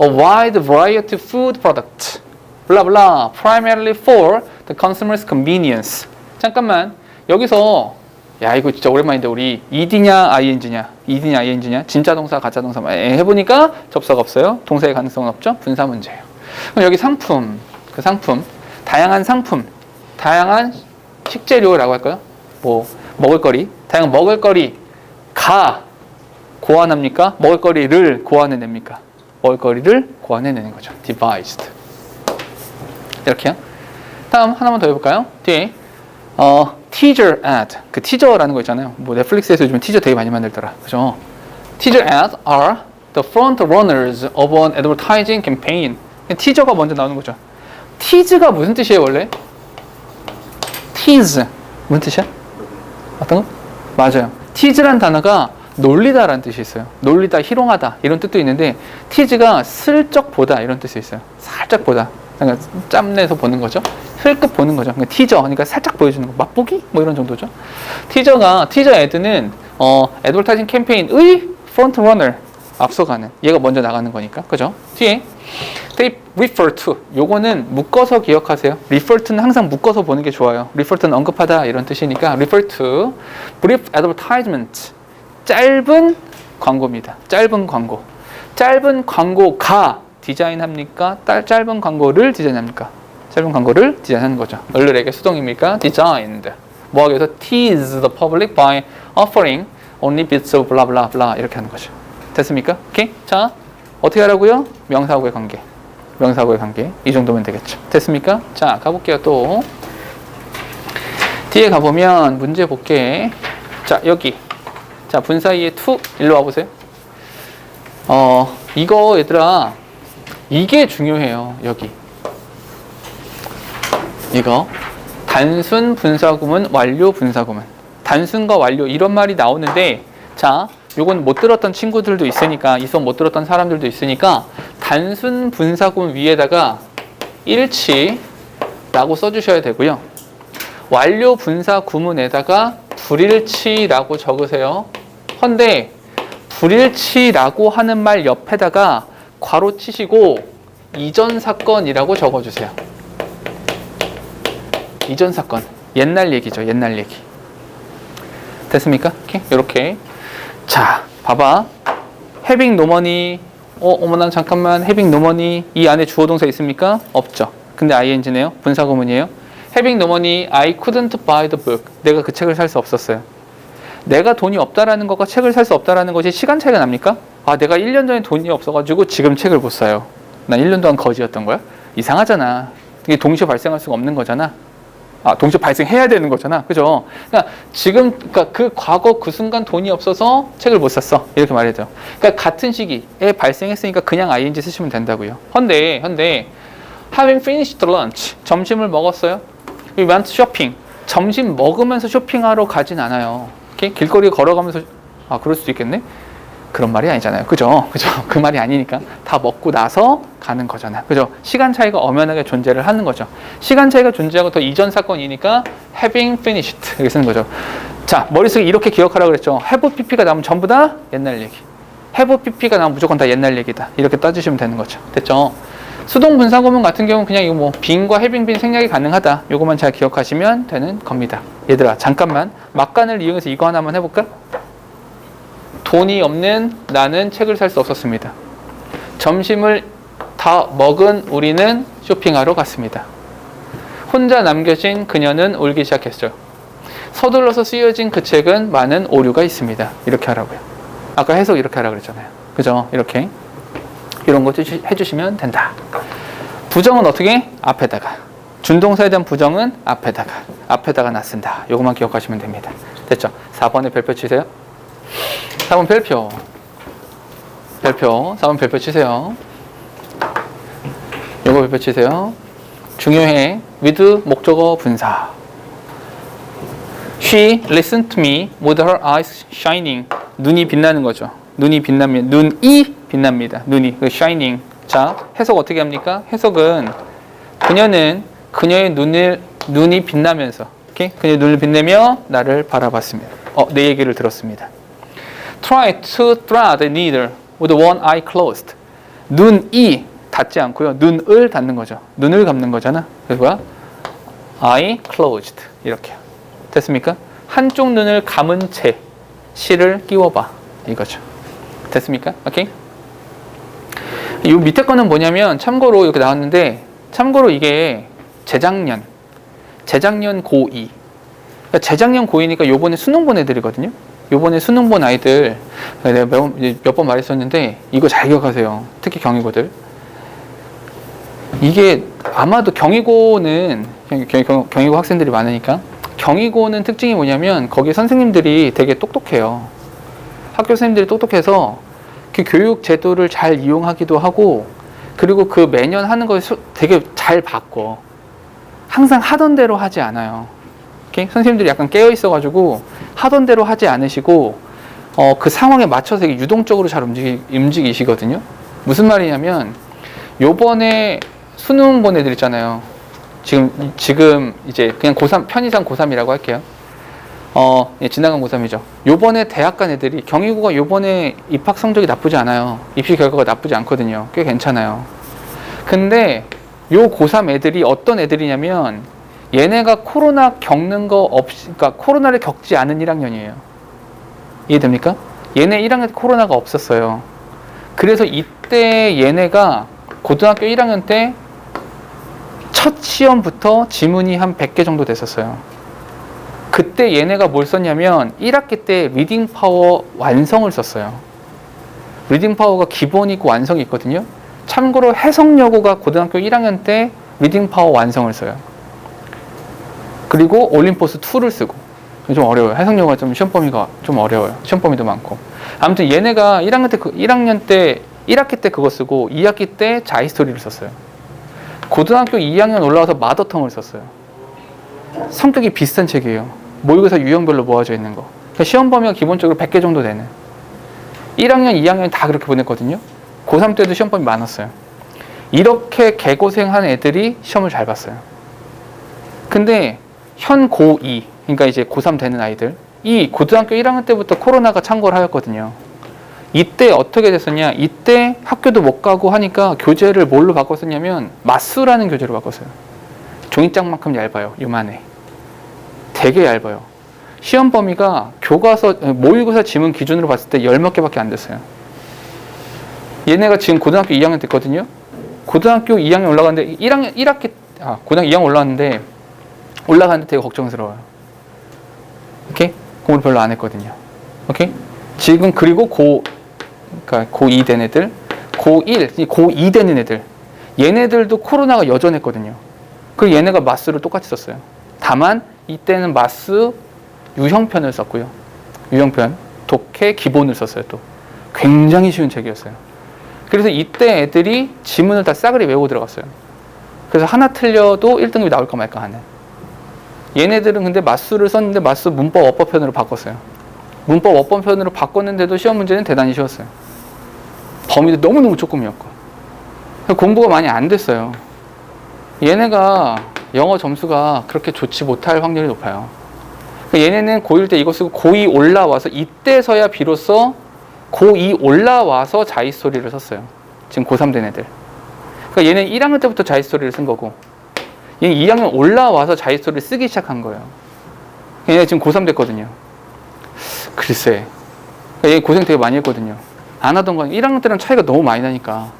A wide variety of food products. 블라블라. Primarily for the consumer's convenience. 잠깐만 여기서 야 이거 진짜 오랜만인데 우리 ed냐 ing냐 ed냐 ing냐 진짜 동사 가짜 동사 해보니까 접사가 없어요. 동사의 가능성은 없죠. 분사 문제예요. 그럼 여기 상품 그 상품 다양한 상품 다양한 식재료라고 할까요? 뭐 먹을거리 다양한 먹을거리가 고안합니까? 먹을거리를 고안해냅니까? 먹을거리를 고안해내는 거죠. devised 이렇게요. 다음 하나만 더 해볼까요? 뒤에 teaser ad 그 티저라는 거 있잖아요. 뭐 넷플릭스에서 요즘 티저 되게 많이 만들더라. 그죠? Teaser ads are the front runners of an advertising campaign. 티저가 먼저 나오는 거죠. tease가 무슨 뜻이에요 원래? tease 무슨 뜻이야? 어떤 거? 맞아요. tease란 단어가 놀리다라는 뜻이 있어요. 놀리다, 희롱하다 이런 뜻도 있는데 tease가 슬쩍 보다 이런 뜻이 있어요. 살짝 보다. 그러니까 짬내서 보는 거죠. 흘끗 보는 거죠. 그러니까 티저, 그러니까 살짝 보여주는 거, 맛보기 뭐 이런 정도죠. 티저 애드는 애드버타이징 캠페인의 프론트 러너, 앞서가는, 얘가 먼저 나가는 거니까, 그죠? 뒤에 they refer to, 요거는 묶어서 기억하세요. refer to는 항상 묶어서 보는 게 좋아요. refer to는 언급하다 이런 뜻이니까 refer to brief advertisement, 짧은 광고입니다. 짧은 광고. 짧은 광고가 디자인합니까? 짧은 광고를 디자인합니까? 짧은 광고를 디자인하는 거죠. 얼른에게 수동입니까? designed. 뭐하기 위해서? tease the public by offering only bits of blah blah blah 이렇게 하는 거죠. 됐습니까? 오케이? 자, 어떻게 하라고요? 명사하고의 관계. 명사하고의 관계. 이 정도면 되겠죠. 됐습니까? 자, 가볼게요. 또 뒤에 가보면 문제 볼게. 자, 여기. 자, 분사이의 to. 일로 와보세요. 이거 얘들아, 이게 중요해요. 여기. 이거. 단순 분사구문, 완료 분사구문. 단순과 완료 이런 말이 나오는데, 자, 요건 못 들었던 친구들도 있으니까, 이 수업 못 들었던 사람들도 있으니까 단순 분사구문 위에다가 일치라고 써주셔야 되고요. 완료 분사구문에다가 불일치라고 적으세요. 헌데 불일치라고 하는 말 옆에다가 괄호 치시고 이전 사건이라고 적어주세요. 이전 사건. 옛날 얘기죠. 옛날 얘기. 됐습니까? 이렇게. 자, 봐봐. having no money. 어머나 잠깐만. having no money. 이 안에 주어 동사 있습니까? 없죠. 근데 ing네요. 분사구문이에요. having no money. I couldn't buy the book. 내가 그 책을 살 수 없었어요. 내가 돈이 없다라는 것과 책을 살 수 없다라는 것이 시간 차이가 납니까? 아, 내가 1년 전에 돈이 없어가지고 지금 책을 못 사요. 난 1년 동안 거지였던 거야? 이상하잖아. 이게 동시에 발생할 수가 없는 거잖아. 아, 동시에 발생해야 되는 거잖아. 그죠? 그러니까 지금, 그러니까 그 과거 그 순간 돈이 없어서 책을 못 샀어. 이렇게 말해야 돼요. 그러니까 같은 시기에 발생했으니까 그냥 ing 쓰시면 된다고요. 헌데, having finished lunch. 점심을 먹었어요. We went shopping. 점심 먹으면서 쇼핑하러 가진 않아요. 이렇게 길거리 걸어가면서, 아, 그럴 수도 있겠네? 그런 말이 아니잖아요. 그죠? 그 말이 아니니까. 다 먹고 나서 가는 거잖아. 그죠? 시간 차이가 엄연하게 존재를 하는 거죠. 시간 차이가 존재하고 더 이전 사건이니까 having finished. 이렇게 쓰는 거죠. 자, 머릿속에 이렇게 기억하라고 그랬죠. have pp가 나오면 전부 다 옛날 얘기. have pp가 나오면 무조건 다 옛날 얘기다. 이렇게 따주시면 되는 거죠. 됐죠? 수동 분사구문 같은 경우는 그냥 이거 뭐 being과 having been 생략이 가능하다. 요것만 잘 기억하시면 되는 겁니다. 얘들아, 잠깐만. 막간을 이용해서 이거 하나만 해볼까? 돈이 없는 나는 책을 살 수 없었습니다. 점심을 다 먹은 우리는 쇼핑하러 갔습니다. 혼자 남겨진 그녀는 울기 시작했죠. 서둘러서 쓰여진 그 책은 많은 오류가 있습니다. 이렇게 하라고요. 아까 해석 이렇게 하라고 그랬잖아요. 그죠? 이렇게. 이런 거 해주시면 된다. 부정은 어떻게? 앞에다가. 준동사에 대한 부정은 앞에다가 놨습니다. 요것만 기억하시면 됩니다. 됐죠? 4번에 별표 치세요. 4번 별표. 4번 별표 치세요. 요거 별표 치세요. 중요해. with 목적어 분사. She listened to me with her eyes shining. 눈이 빛나는 거죠. 눈이 빛납니다. 눈이. shining. 자, 해석 어떻게 합니까? 해석은 그녀의 눈이 빛나면서, 그녀의 눈을 빛내며 나를 바라봤습니다. 내 얘기를 들었습니다. Try to thread the needle with one eye closed. 눈이 닫지 않고요. 눈을 닫는 거죠. 눈을 감는 거잖아. 그래서 eye closed. 이렇게. 됐습니까? 한쪽 눈을 감은 채 실을 끼워봐. 이거죠. 됐습니까? 오케이? 이 밑에 거는 뭐냐면 참고로 이렇게 나왔는데 참고로 이게 재작년 고2. 그러니까 재작년 고2니까 요번에 수능 본 애들이거든요. 요번에 수능 본 아이들 내가 몇 번 말했었는데 이거 잘 기억하세요. 특히 경희고들. 이게 아마도 경희고는 경희고 학생들이 많으니까 경희고는 특징이 뭐냐면 거기 선생님들이 되게 똑똑해요. 학교 선생님들이 똑똑해서 그 교육 제도를 잘 이용하기도 하고 그리고 그 매년 하는 걸 되게 잘 바꿔. 항상 하던 대로 하지 않아요. 오케이? 선생님들이 약간 깨어 있어가지고 하던 대로 하지 않으시고 그 상황에 맞춰서 유동적으로 잘 움직이시거든요. 무슨 말이냐면 요번에 수능 본 애들 있잖아요. 지금 이제 그냥 고3 편의상 고3이라고 할게요. 예, 지나간 고3이죠. 요번에 대학 간 애들이 경희고가 요번에 입학 성적이 나쁘지 않아요. 입시 결과가 나쁘지 않거든요. 꽤 괜찮아요. 근데 요 고3 애들이 어떤 애들이냐면 얘네가 코로나 겪는 거 없이, 그러니까 코로나를 겪지 않은 1학년이에요. 이해됩니까? 얘네 1학년 때 코로나가 없었어요. 그래서 이때 얘네가 고등학교 1학년 때 첫 시험부터 지문이 한 100개 정도 됐었어요. 그때 얘네가 뭘 썼냐면 1학기 때 리딩 파워 완성을 썼어요. 리딩 파워가 기본이 있고 완성이 있거든요. 참고로 해석여고가 고등학교 1학년 때 리딩 파워 완성을 써요. 그리고 올림포스 2를 쓰고. 좀 어려워요. 해석여고가 좀 시험 범위가 좀 어려워요. 시험 범위도 많고. 아무튼 얘네가 1학년 때 1학기 때 그거 쓰고 2학기 때 자이스토리를 썼어요. 고등학교 2학년 올라와서 마더텅을 썼어요. 성격이 비슷한 책이에요. 모의고사 유형별로 모아져 있는 거. 그러니까 시험 범위가 기본적으로 100개 정도 되는. 1학년, 2학년 다 그렇게 보냈거든요. 고3 때도 시험 범위 많았어요. 이렇게 개고생한 애들이 시험을 잘 봤어요. 근데 현 고2, 그러니까 이제 고3 되는 아이들, 이 고등학교 1학년 때부터 코로나가 창궐 하였거든요. 이때 어떻게 됐었냐? 이때 학교도 못 가고 하니까 교재를 뭘로 바꿨었냐면 마수라는 교재로 바꿨어요. 종이장만큼 얇아요. 요만해. 되게 얇아요. 시험 범위가 교과서 모의고사 지문 기준으로 봤을 때 10몇 개밖에 안 됐어요. 얘네가 지금 고등학교 2학년 됐거든요. 고등학교 2학년 올라갔는데 고등학교 2학년 올라갔는데 되게 걱정스러워요. 오케이? 공부를 별로 안 했거든요. 오케이? 지금 그리고 그러니까 고2 된 애들, 고1, 고2 되는 애들, 얘네들도 코로나가 여전했거든요. 그리고 얘네가 마스를 똑같이 썼어요. 다만 이때는 마스 유형편을 썼고요. 유형편, 독해 기본을 썼어요. 또 굉장히 쉬운 책이었어요. 그래서 이때 애들이 지문을 다 싸그리 외우고 들어갔어요. 그래서 하나 틀려도 1등급이 나올까 말까 하는. 얘네들은 근데 마수를 썼는데 마수 문법 어법편으로 바꿨어요. 문법 어법편으로 바꿨는데도 시험 문제는 대단히 쉬웠어요. 범위도 너무너무 조금이었고. 공부가 많이 안 됐어요. 얘네가 영어 점수가 그렇게 좋지 못할 확률이 높아요. 얘네는 고1 때 이거 쓰고 고2 올라와서 이때서야 비로소 고2 올라와서 자이스토리를 썼어요. 지금 고3 된 애들. 그러니까 얘는 1학년 때부터 자이스토리를 쓴 거고 얘는 2학년 올라와서 자이스토리를 쓰기 시작한 거예요. 얘네 지금 고3 됐거든요. 글쎄. 그러니까 얘 고생 되게 많이 했거든요. 안 하던 건 1학년 때랑 차이가 너무 많이 나니까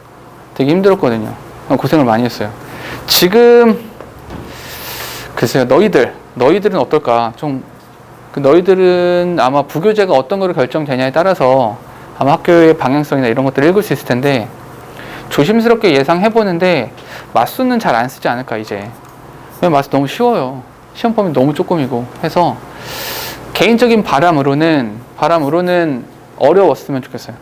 되게 힘들었거든요. 고생을 많이 했어요. 지금 글쎄요. 너희들은 어떨까? 너희들은 아마 부교재가 어떤 거로 결정되냐에 따라서 아마 학교의 방향성이나 이런 것들을 읽을 수 있을 텐데 조심스럽게 예상해보는데 마수는 잘 안 쓰지 않을까 이제. 왜냐면 마수 너무 쉬워요. 시험 범위 너무 조금이고 해서 개인적인 바람으로는 어려웠으면 좋겠어요.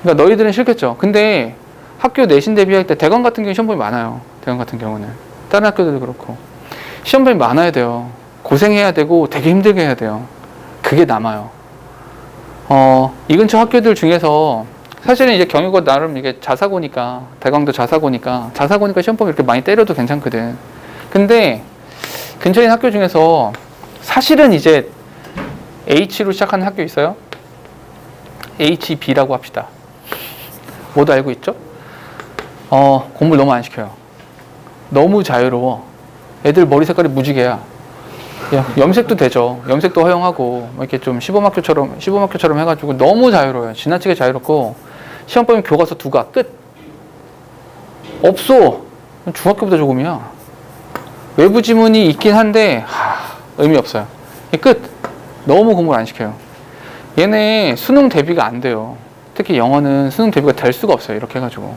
그러니까 너희들은 싫겠죠. 근데 학교 내신 대비할 때 대관 같은 경우 시험 범위 많아요. 대관 같은 경우는 다른 학교들도 그렇고 시험 범위 많아야 돼요. 고생해야 되고 되게 힘들게 해야 돼요. 그게 남아요. 이 근처 학교들 중에서 사실은 이제 경희고 나름 이게 자사고니까 대광도 자사고니까 시험 범위 이렇게 많이 때려도 괜찮거든. 근데 근처에 있는 학교 중에서 사실은 이제 H로 시작하는 학교 있어요? HB라고 합시다. 모두 알고 있죠? 공부를 너무 안 시켜요. 너무 자유로워. 애들 머리 색깔이 무지개야. 염색도 되죠. 염색도 허용하고 이렇게 좀 시범학교처럼 해가지고 너무 자유로워요. 지나치게 자유롭고 시험 범위 교과서 2가 끝. 없어. 중학교보다 조금이야. 외부 지문이 있긴 한데 의미 없어요. 끝. 너무 공부를 안 시켜요. 얘네 수능 대비가 안 돼요. 특히 영어는 수능 대비가 될 수가 없어요. 이렇게 해가지고.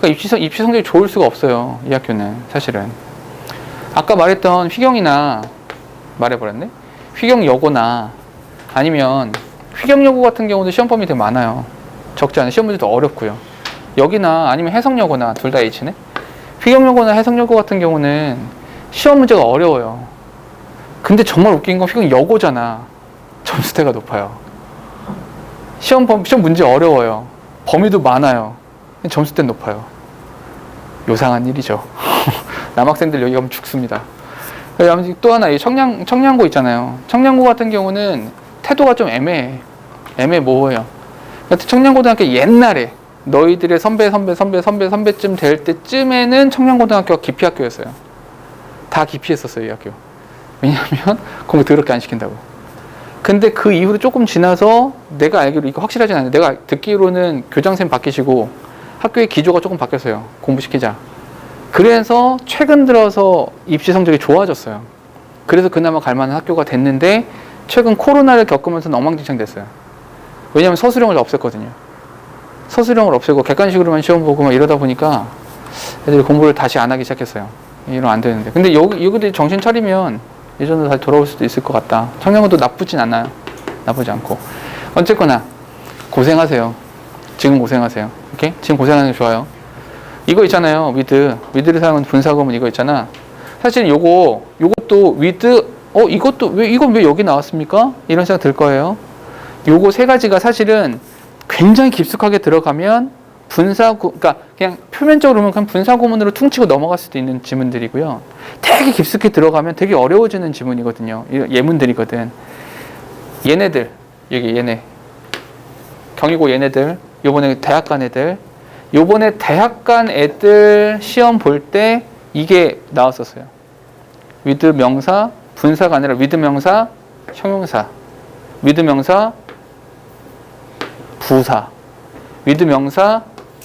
그러니까 입시 성적이 좋을 수가 없어요. 이 학교는 사실은. 아까 말했던 휘경이나 말해버렸네. 휘경여고나 아니면 휘경여고 같은 경우도 시험 범위 되게 많아요. 적지 않은 시험 문제도 어렵고요. 여기나 아니면 해성여고나 둘 다 H네. 휘경여고나 해성여고 같은 경우는 시험 문제가 어려워요. 근데 정말 웃긴 건 이건 여고잖아. 점수대가 높아요. 시험 문제 어려워요. 범위도 많아요. 점수대는 높아요. 요상한 일이죠. 남학생들 여기 가면 죽습니다. 또 하나, 이 청량고 있잖아요. 청량고 같은 경우는 태도가 좀 애매모호해요. 청량고등학교 옛날에 너희들의 선배쯤 될 때쯤에는 청량고등학교가 기피학교였어요. 다 기피했었어요, 이 학교. 왜냐하면 공부 더럽게 안 시킨다고. 근데 그 이후로 조금 지나서 내가 알기로, 이거 확실하진 않아요. 내가 듣기로는 교장선생님 바뀌시고 학교의 기조가 조금 바뀌었어요. 공부시키자. 그래서 최근 들어서 입시 성적이 좋아졌어요. 그래서 그나마 갈만한 학교가 됐는데 최근 코로나를 겪으면서 엉망진창 됐어요. 왜냐하면 서술형을 없앴거든요. 서술형을 없애고 객관식으로만 시험 보고 막 이러다 보니까 애들이 공부를 다시 안 하기 시작했어요. 이러면 안 되는데. 근데 여기들이 정신 차리면 예전으로 다시 돌아올 수도 있을 것 같다. 청량고도 나쁘진 않아요. 나쁘지 않고. 어쨌거나 고생하세요. 지금 고생하세요. 오케이? 지금 고생하는 게 좋아요. 이거 있잖아요. 위드를 사용한 분사구문 이거 있잖아. 사실 요것도 이건 왜 여기 나왔습니까? 이런 생각 들 거예요. 요거 세 가지가 사실은 굉장히 깊숙하게 들어가면 그러니까 그냥 표면적으로 보면 그냥 분사구문으로 퉁치고 넘어갈 수도 있는 지문들이고요. 되게 깊숙이 들어가면 되게 어려워지는 지문이거든요. 예문들이거든. 얘네. 경희고 얘네들, 요번에 대학 간 애들, 요번에 대학 간 애들 시험 볼 때 이게 나왔었어요. 위드 명사, 분사가 아니라 위드 명사, 형용사, 위드 명사, 부사,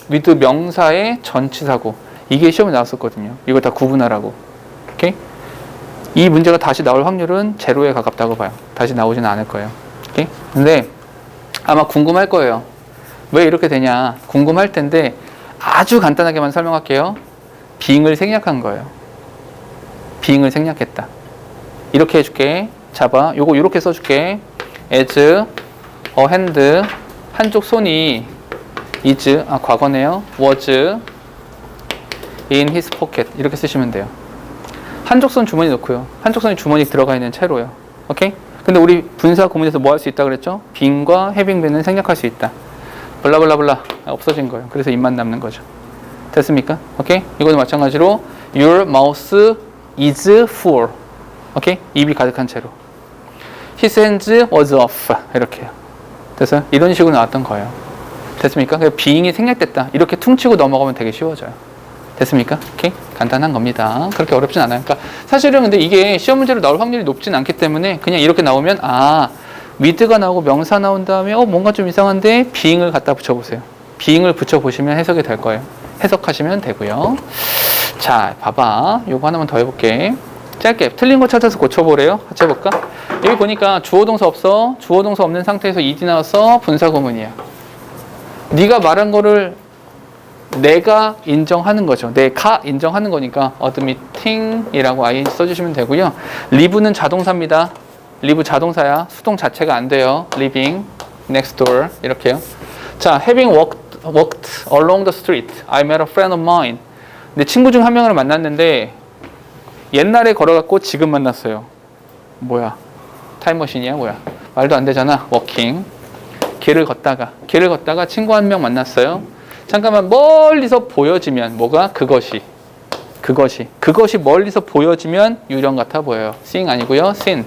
위드 명사의 전치사고. 이게 시험에 나왔었거든요. 이거 다 구분하라고. 오케이? 이 문제가 다시 나올 확률은 제로에 가깝다고 봐요. 다시 나오지는 않을 거예요. 오케이? 근데 아마 궁금할 거예요. 왜 이렇게 되냐? 궁금할 텐데 아주 간단하게만 설명할게요. 빙을 생략한 거예요. 빙을 생략했다. 이렇게 해줄게. 잡아. 요거 이렇게 써줄게. as a hand. 한쪽 손이 is, 과거네요. was in his pocket. 이렇게 쓰시면 돼요. 한쪽 손 주머니 넣고요. 한쪽 손이 주머니 들어가 있는 채로요. 오케이? 근데 우리 분사 구문에서 뭐 할 수 있다 그랬죠? 빙과 having be는 생략할 수 있다. 블라블라블라 없어진 거예요. 그래서 입만 남는 거죠. 됐습니까? 오케이? 이거도 마찬가지로 your mouth is full. 오케이? 입이 가득한 채로. his hands was off. 이렇게요. 됐어요? 이런 식으로 나왔던 거예요. 됐습니까? being이 생략됐다. 이렇게 퉁치고 넘어가면 되게 쉬워져요. 됐습니까? 오케이? 간단한 겁니다. 그렇게 어렵진 않아요. 그러니까 사실은 근데 이게 시험 문제로 나올 확률이 높진 않기 때문에 그냥 이렇게 나오면 with가 나오고 명사 나온 다음에 뭔가 좀 이상한데 being을 갖다 붙여보세요. being을 붙여보시면 해석이 될 거예요. 해석하시면 되고요. 자, 봐봐. 요거 하나만 더 해볼게. 짧게 틀린 거 찾아서 고쳐보래요. 같이 해볼까? 여기 보니까 주어 동사 없어. 주어 동사 없는 상태에서 ed 나와서 분사구문이야. 네가 말한 거를 내가 인정하는 거죠. 내가 인정하는 거니까 admitting이라고 ing 써주시면 되고요. live는 자동사입니다. live 자동사야. 수동 자체가 안 돼요. living next door 이렇게요. 자, having walked along the street, I met a friend of mine. 내 친구 중 한 명을 만났는데 옛날에 걸어갔고 지금 만났어요. 뭐야? 타임머신이야? 뭐야? 말도 안 되잖아. walking. 길을 걷다가 친구 한 명 만났어요. 잠깐만 멀리서 보여지면 뭐가? 그것이 멀리서 보여지면 유령 같아 보여요. seeing 아니고요. seen.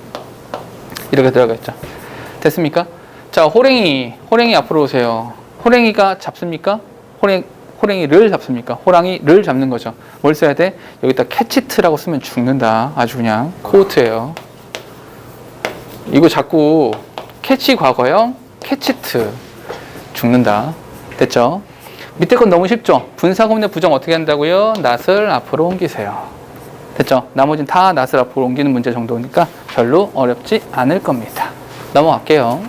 이렇게 들어가 있죠. 됐습니까? 자, 호랭이 앞으로 오세요. 호랭이가 잡습니까? 호랭이를 잡습니까? 호랑이를 잡는 거죠. 뭘 써야 돼? 여기다 캐치트라고 쓰면 죽는다. 아주 그냥 코트예요. 이거 자꾸 캐치 과거형, 캐치트 죽는다. 됐죠? 밑에 건 너무 쉽죠? 분사구문의 부정 어떻게 한다고요? not을 앞으로 옮기세요. 됐죠? 나머지는 다 not을 앞으로 옮기는 문제 정도니까 별로 어렵지 않을 겁니다. 넘어갈게요.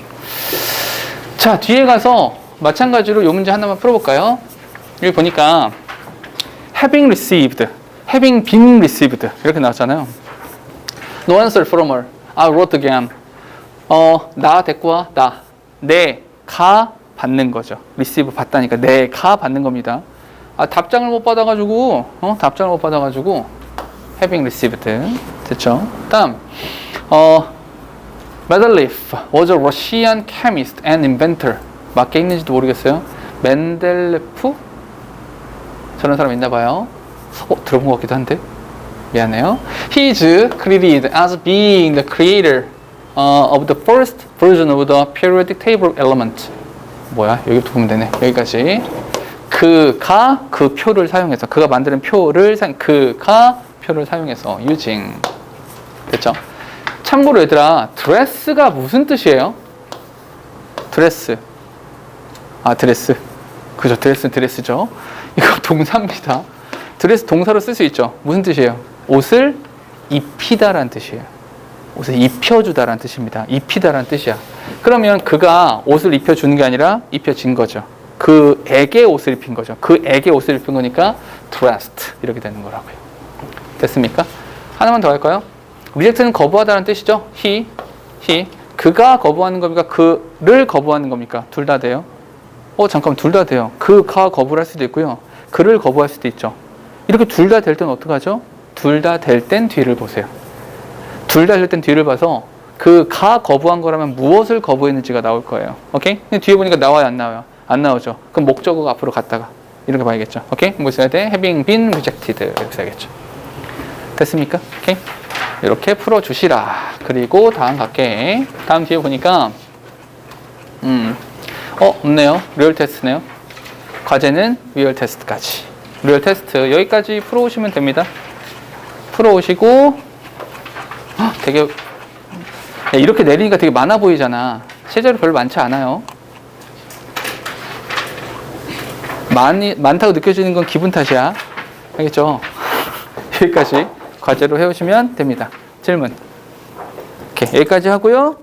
자, 뒤에 가서 마찬가지로 이 문제 하나만 풀어볼까요? 여기 보니까 having received, having been received 이렇게 나왔잖아요. No answer from her. wrote again. 나 데리고 와. 내가 받는 거죠. receive 받다니까 내가 받는 겁니다. 답장을 못 받아가지고 having received 됐죠? 다음 Mendeleev was a Russian chemist and inventor. 맞게 있는지도 모르겠어요. 멘델레프? 저런 사람 있나 봐요. 들어본 것 같기도 한데. 미안해요. He is credited as being the creator of the first version of the periodic table element. 뭐야? 여기부터 보면 되네. 여기까지. 그가 그 표를 사용해서, 그가 만드는 표를 그가 표를 사용해서 using. 됐죠? 참고로 얘들아, 드레스가 무슨 뜻이에요? 드레스. 드레스. 그죠? 드레스는 드레스죠. 이거 동사입니다. 드레스 동사로 쓸 수 있죠. 무슨 뜻이에요? 옷을 입히다라는 뜻이에요. 옷을 입혀주다라는 뜻입니다. 입히다라는 뜻이야. 그러면 그가 옷을 입혀주는 게 아니라 입혀진 거죠. 그에게 옷을 입힌 거죠. 그에게 옷을 입힌 거니까 dressed 이렇게 되는 거라고요. 됐습니까? 하나만 더 할까요? reject는 거부하다는 뜻이죠. he. 그가 거부하는 겁니까? 그를 거부하는 겁니까? 둘 다 돼요. 잠깐만, 둘 다 돼요. 그가 거부를 할 수도 있고요. 그를 거부할 수도 있죠. 이렇게 둘 다 될 땐 어떡하죠? 둘 다 될 땐 뒤를 보세요. 둘 다 될 땐 뒤를 봐서 그가 거부한 거라면 무엇을 거부했는지가 나올 거예요. 오케이? 근데 뒤에 보니까 나와요, 안 나와요? 안 나오죠. 그럼 목적어가 앞으로 갔다가 이렇게 봐야겠죠. 오케이? 뭐 써야 돼? having been rejected 이렇게 써야겠죠. 됐습니까? 오케이? 이렇게 풀어주시라. 그리고 다음 갈게. 다음 뒤에 보니까 없네요. 리얼 테스트네요. 과제는 리얼 테스트까지. 리얼 테스트 여기까지 풀어오시면 됩니다. 풀어오시고 되게 이렇게 내리니까 되게 많아 보이잖아. 실제로 별로 많지 않아요. 많다고 느껴지는 건 기분 탓이야. 알겠죠? 여기까지 과제로 해오시면 됩니다. 질문. 오케이, 여기까지 하고요.